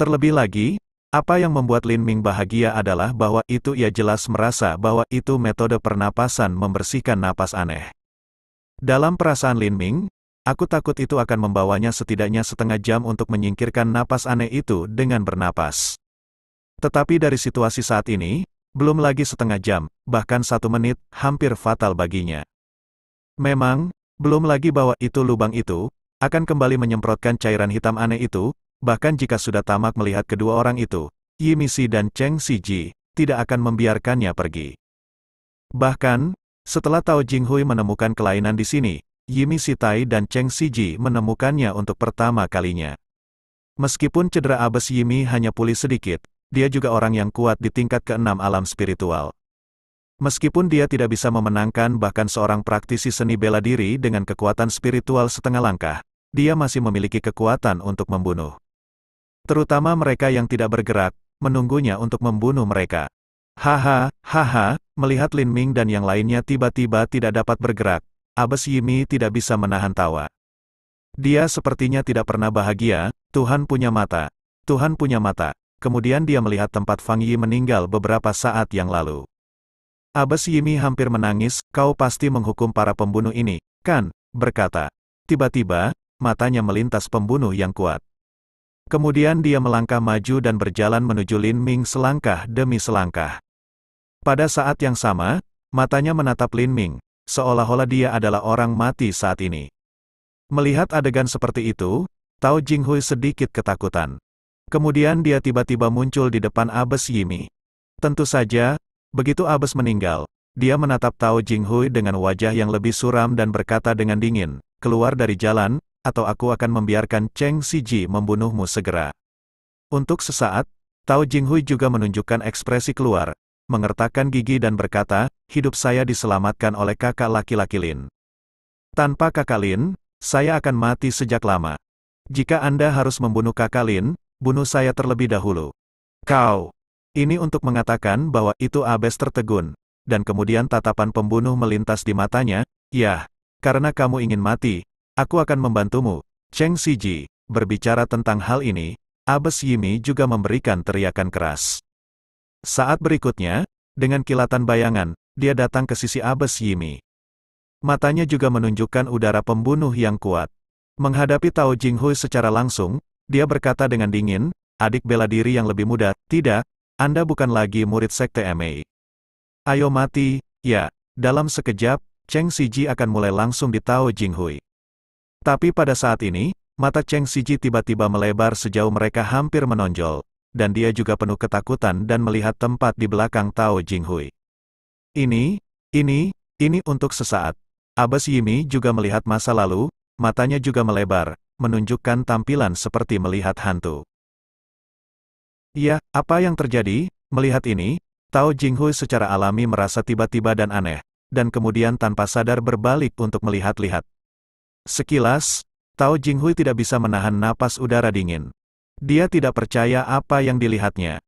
Terlebih lagi, apa yang membuat Lin Ming bahagia adalah bahwa itu ia jelas merasa bahwa itu metode pernapasan membersihkan napas aneh. Dalam perasaan Lin Ming, aku takut itu akan membawanya setidaknya setengah jam untuk menyingkirkan napas aneh itu dengan bernapas. Tetapi dari situasi saat ini, belum lagi setengah jam, bahkan 1 menit, hampir fatal baginya. Memang, belum lagi bahwa itu lubang itu, akan kembali menyemprotkan cairan hitam aneh itu, bahkan jika sudah tamak melihat kedua orang itu, Yimisi dan Cheng Siji, tidak akan membiarkannya pergi. Bahkan, setelah Tao Jinghui menemukan kelainan di sini, Yimisi Tai dan Cheng Siji menemukannya untuk pertama kalinya. Meskipun cedera abes Yimi hanya pulih sedikit, dia juga orang yang kuat di tingkat ke-6 alam spiritual. Meskipun dia tidak bisa memenangkan bahkan seorang praktisi seni bela diri dengan kekuatan spiritual setengah langkah, dia masih memiliki kekuatan untuk membunuh. Terutama mereka yang tidak bergerak, menunggunya untuk membunuh mereka. Haha, melihat Lin Ming dan yang lainnya tiba-tiba tidak dapat bergerak, abes Yimi tidak bisa menahan tawa. Dia sepertinya tidak pernah bahagia, Tuhan punya mata. Tuhan punya mata. Kemudian dia melihat tempat Fang Yi meninggal beberapa saat yang lalu. Abes Yimi hampir menangis, kau pasti menghukum para pembunuh ini, kan? Berkata. Tiba-tiba, matanya melintas pembunuh yang kuat. Kemudian dia melangkah maju dan berjalan menuju Lin Ming selangkah demi selangkah. Pada saat yang sama, matanya menatap Lin Ming, seolah-olah dia adalah orang mati saat ini. Melihat adegan seperti itu, Tao Jinghui sedikit ketakutan. Kemudian dia tiba-tiba muncul di depan abes Yimi. Tentu saja, begitu abes meninggal, dia menatap Tao Jinghui dengan wajah yang lebih suram dan berkata dengan dingin, keluar dari jalan, atau aku akan membiarkan Cheng Siji membunuhmu segera. Untuk sesaat, Tao Jinghui juga menunjukkan ekspresi keluar, mengertakkan gigi dan berkata, hidup saya diselamatkan oleh kakak laki-laki Lin. Tanpa kakak Lin, saya akan mati sejak lama. Jika Anda harus membunuh kakak Lin, bunuh saya terlebih dahulu. Kau. Ini untuk mengatakan bahwa itu Abes tertegun, dan kemudian tatapan pembunuh melintas di matanya, yah, karena kamu ingin mati, aku akan membantumu. Cheng Siji, berbicara tentang hal ini, Abes Yimi juga memberikan teriakan keras. Saat berikutnya, dengan kilatan bayangan, dia datang ke sisi Abes Yimi. Matanya juga menunjukkan udara pembunuh yang kuat. Menghadapi Tao Jinghui secara langsung, dia berkata dengan dingin, adik bela diri yang lebih muda, tidak, Anda bukan lagi murid sekte MA. Ayo mati, ya, dalam sekejap, Cheng Siji akan mulai langsung di Tao Jinghui. Tapi pada saat ini, mata Cheng Siji tiba-tiba melebar sejauh mereka hampir menonjol, dan dia juga penuh ketakutan dan melihat tempat di belakang Tao Jinghui. Ini untuk sesaat. Abes Yimi juga melihat masa lalu, matanya juga melebar, menunjukkan tampilan seperti melihat hantu. Ya, apa yang terjadi? Melihat ini, Tao Jinghui secara alami merasa tiba-tiba dan aneh, dan kemudian tanpa sadar berbalik untuk melihat-lihat. Sekilas, Tao Jinghui tidak bisa menahan napas udara dingin. Dia tidak percaya apa yang dilihatnya.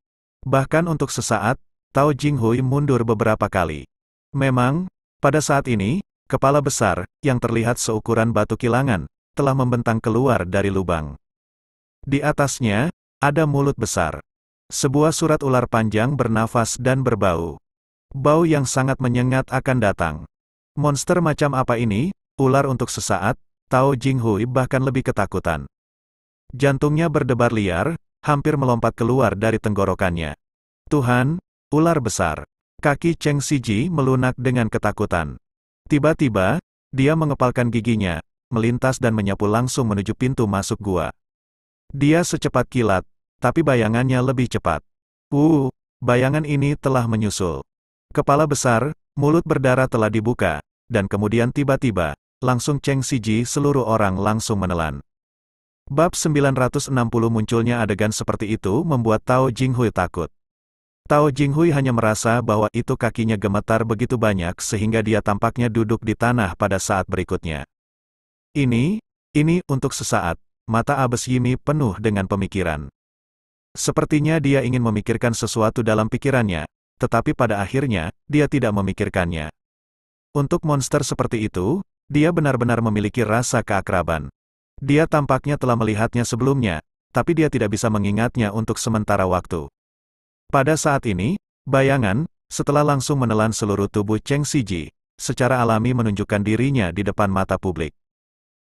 Bahkan untuk sesaat, Tao Jinghui mundur beberapa kali. Memang, pada saat ini, kepala besar, yang terlihat seukuran batu kilangan, telah membentang keluar dari lubang. Di atasnya, ada mulut besar. Sebuah surat ular panjang bernafas dan berbau. Bau yang sangat menyengat akan datang. Monster macam apa ini? Ular untuk sesaat, Tao Jinghui bahkan lebih ketakutan. Jantungnya berdebar liar, hampir melompat keluar dari tenggorokannya. Tuhan, ular besar. Kaki Cheng Siji melunak dengan ketakutan. Tiba-tiba, dia mengepalkan giginya, melintas dan menyapu langsung menuju pintu masuk gua. Dia secepat kilat, tapi bayangannya lebih cepat. Bayangan ini telah menyusul. Kepala besar, mulut berdarah telah dibuka, dan kemudian tiba-tiba, langsung Cheng Siji seluruh orang langsung menelan. Bab 960 munculnya adegan seperti itu membuat Tao Jinghui takut. Tao Jinghui hanya merasa bahwa itu kakinya gemetar begitu banyak sehingga dia tampaknya duduk di tanah pada saat berikutnya. Ini untuk sesaat, mata Abes Yimi penuh dengan pemikiran. Sepertinya dia ingin memikirkan sesuatu dalam pikirannya, tetapi pada akhirnya, dia tidak memikirkannya. Untuk monster seperti itu, dia benar-benar memiliki rasa keakraban. Dia tampaknya telah melihatnya sebelumnya, tapi dia tidak bisa mengingatnya untuk sementara waktu. Pada saat ini, bayangan, setelah langsung menelan seluruh tubuh Cheng Siji, secara alami menunjukkan dirinya di depan mata publik.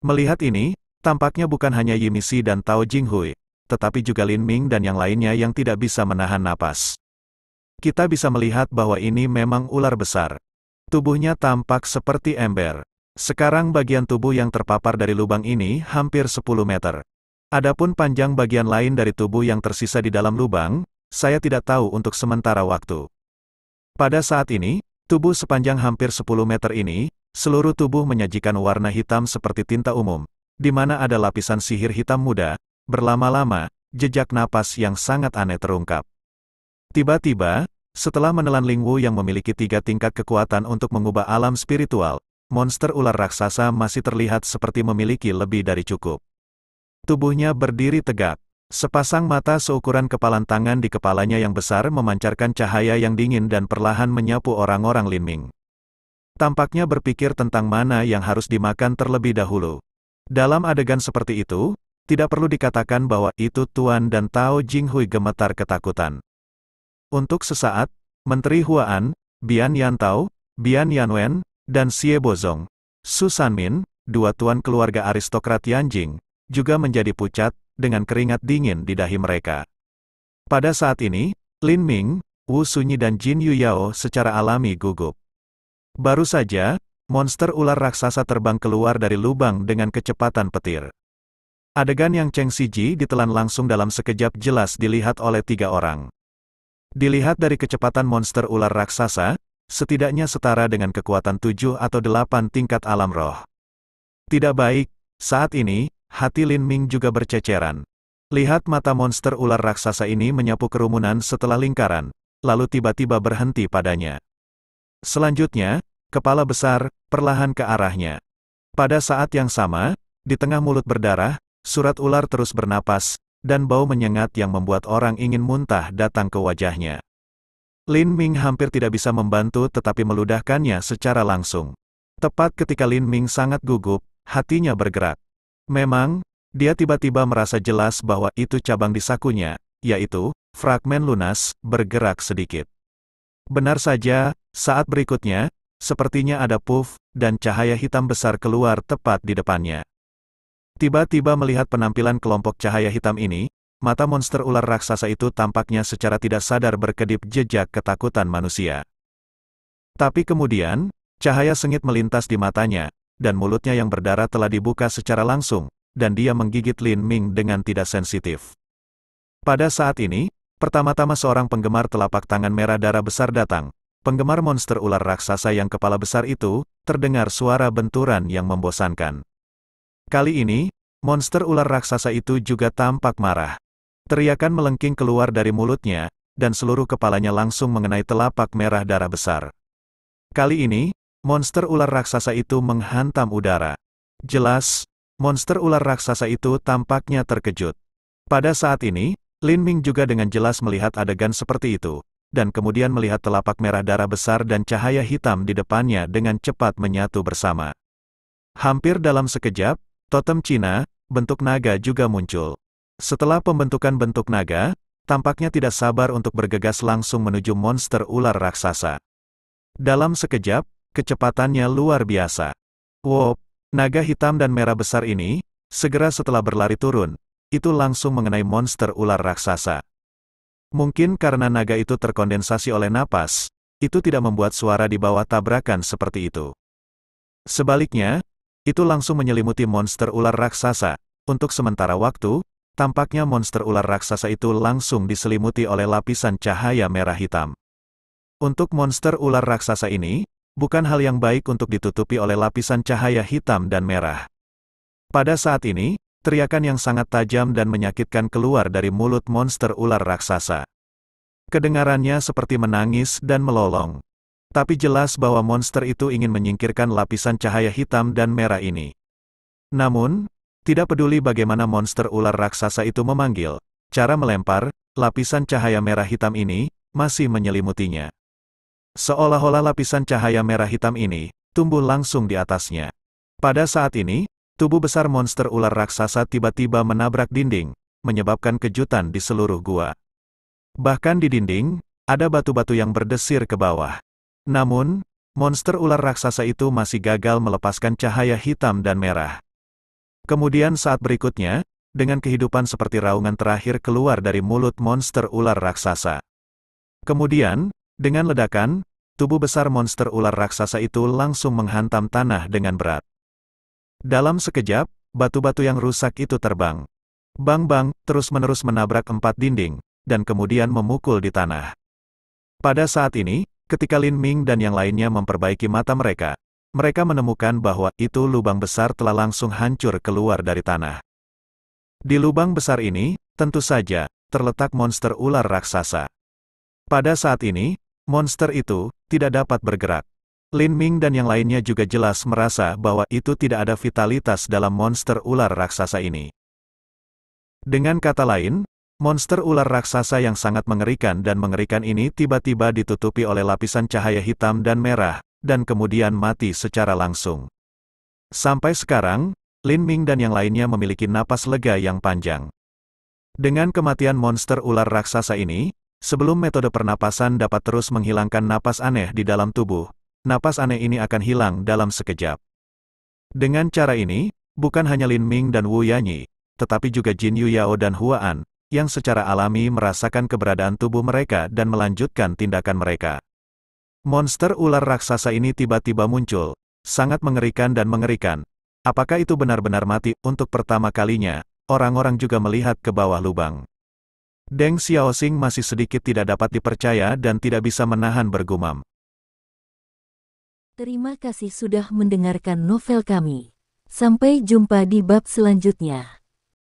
Melihat ini, tampaknya bukan hanya Yimi Si dan Tao Jinghui, tetapi juga Lin Ming dan yang lainnya yang tidak bisa menahan napas. Kita bisa melihat bahwa ini memang ular besar. Tubuhnya tampak seperti ember. Sekarang bagian tubuh yang terpapar dari lubang ini hampir 10 meter. Adapun panjang bagian lain dari tubuh yang tersisa di dalam lubang, saya tidak tahu untuk sementara waktu. Pada saat ini, tubuh sepanjang hampir 10 meter ini, seluruh tubuh menyajikan warna hitam seperti tinta umum, di mana ada lapisan sihir hitam muda, berlama-lama, jejak napas yang sangat aneh terungkap. Tiba-tiba, setelah menelan Ling Wu yang memiliki 3 tingkat kekuatan untuk mengubah alam spiritual, monster ular raksasa masih terlihat seperti memiliki lebih dari cukup. Tubuhnya berdiri tegak. Sepasang mata seukuran kepalan tangan di kepalanya yang besar memancarkan cahaya yang dingin dan perlahan menyapu orang-orang Lin Ming. Tampaknya berpikir tentang mana yang harus dimakan terlebih dahulu. Dalam adegan seperti itu, tidak perlu dikatakan bahwa itu Tuan dan Tao Jinghui gemetar ketakutan. Untuk sesaat, Menteri Huan, Bian Yantao, Bian Yanwen, dan Xie Bozong, Su Sanmin, 2 tuan keluarga aristokrat Yanjing, juga menjadi pucat, dengan keringat dingin di dahi mereka. Pada saat ini, Lin Ming, Wu Sunyi dan Jin Yuyao secara alami gugup. Baru saja, monster ular raksasa terbang keluar dari lubang dengan kecepatan petir. Adegan yang Cheng Siji ditelan langsung dalam sekejap jelas dilihat oleh 3 orang. Dilihat dari kecepatan monster ular raksasa, setidaknya setara dengan kekuatan 7 atau 8 tingkat alam roh. Tidak baik, saat ini, hati Lin Ming juga berceceran. Lihat mata monster ular raksasa ini menyapu kerumunan setelah lingkaran, lalu tiba-tiba berhenti padanya. Selanjutnya, kepala besar, perlahan ke arahnya. Pada saat yang sama, di tengah mulut berdarah, surat ular terus bernapas, dan bau menyengat yang membuat orang ingin muntah datang ke wajahnya. Lin Ming hampir tidak bisa membantu tetapi meludahkannya secara langsung. Tepat ketika Lin Ming sangat gugup, hatinya bergerak. Memang, dia tiba-tiba merasa jelas bahwa itu cabang di sakunya, yaitu, fragmen lunas, bergerak sedikit. Benar saja, saat berikutnya, sepertinya ada puff, dan cahaya hitam besar keluar tepat di depannya. Tiba-tiba melihat penampilan kelompok cahaya hitam ini, mata monster ular raksasa itu tampaknya secara tidak sadar berkedip jejak ketakutan manusia. Tapi kemudian, cahaya sengit melintas di matanya, dan mulutnya yang berdarah telah dibuka secara langsung, dan dia menggigit Lin Ming dengan tidak sensitif. Pada saat ini, pertama-tama seorang penggemar telapak tangan merah darah besar datang. Penggemar monster ular raksasa yang kepala besar itu, terdengar suara benturan yang membosankan. Kali ini, monster ular raksasa itu juga tampak marah. Teriakan melengking keluar dari mulutnya, dan seluruh kepalanya langsung mengenai telapak merah darah besar. Kali ini, monster ular raksasa itu menghantam udara. Jelas, monster ular raksasa itu tampaknya terkejut. Pada saat ini, Lin Ming juga dengan jelas melihat adegan seperti itu, dan kemudian melihat telapak merah darah besar dan cahaya hitam di depannya dengan cepat menyatu bersama. Hampir dalam sekejap, totem Cina, bentuk naga juga muncul. Setelah pembentukan bentuk naga, tampaknya tidak sabar untuk bergegas langsung menuju monster ular raksasa. Dalam sekejap, kecepatannya luar biasa. Wop! Naga hitam dan merah besar ini, segera setelah berlari turun, itu langsung mengenai monster ular raksasa. Mungkin karena naga itu terkondensasi oleh napas, itu tidak membuat suara di bawah tabrakan seperti itu. Sebaliknya, itu langsung menyelimuti monster ular raksasa. Untuk sementara waktu, tampaknya monster ular raksasa itu langsung diselimuti oleh lapisan cahaya merah hitam. Untuk monster ular raksasa ini, bukan hal yang baik untuk ditutupi oleh lapisan cahaya hitam dan merah. Pada saat ini, teriakan yang sangat tajam dan menyakitkan keluar dari mulut monster ular raksasa. Kedengarannya seperti menangis dan melolong. Tapi jelas bahwa monster itu ingin menyingkirkan lapisan cahaya hitam dan merah ini. Namun, tidak peduli bagaimana monster ular raksasa itu memanggil, cara melempar, lapisan cahaya merah hitam ini, masih menyelimutinya. Seolah-olah lapisan cahaya merah hitam ini, tumbuh langsung di atasnya. Pada saat ini, tubuh besar monster ular raksasa tiba-tiba menabrak dinding, menyebabkan kejutan di seluruh gua. Bahkan di dinding, ada batu-batu yang berdesir ke bawah. Namun, monster ular raksasa itu masih gagal melepaskan cahaya hitam dan merah. Kemudian saat berikutnya, dengan kehidupan seperti raungan terakhir keluar dari mulut monster ular raksasa. Kemudian, dengan ledakan, tubuh besar monster ular raksasa itu langsung menghantam tanah dengan berat. Dalam sekejap, batu-batu yang rusak itu terbang. Bang-bang, terus-menerus menabrak 4 dinding, dan kemudian memukul di tanah. Pada saat ini, ketika Lin Ming dan yang lainnya memperbaiki mata mereka, mereka menemukan bahwa itu lubang besar telah langsung hancur keluar dari tanah. Di lubang besar ini, tentu saja, terletak monster ular raksasa. Pada saat ini, monster itu tidak dapat bergerak. Lin Ming dan yang lainnya juga jelas merasa bahwa itu tidak ada vitalitas dalam monster ular raksasa ini. Dengan kata lain, monster ular raksasa yang sangat mengerikan ini tiba-tiba ditutupi oleh lapisan cahaya hitam dan merah, dan kemudian mati secara langsung. Sampai sekarang, Lin Ming dan yang lainnya memiliki napas lega yang panjang. Dengan kematian monster ular raksasa ini, sebelum metode pernapasan dapat terus menghilangkan napas aneh di dalam tubuh, napas aneh ini akan hilang dalam sekejap. Dengan cara ini, bukan hanya Lin Ming dan Wu Yanyi, tetapi juga Jin Yuyao dan Hua An, yang secara alami merasakan keberadaan tubuh mereka dan melanjutkan tindakan mereka. Monster ular raksasa ini tiba-tiba muncul, sangat mengerikan dan mengerikan. Apakah itu benar-benar mati? Untuk pertama kalinya, orang-orang juga melihat ke bawah lubang. Deng Xiaoxing masih sedikit tidak dapat dipercaya dan tidak bisa menahan bergumam. Terima kasih sudah mendengarkan novel kami. Sampai jumpa di bab selanjutnya.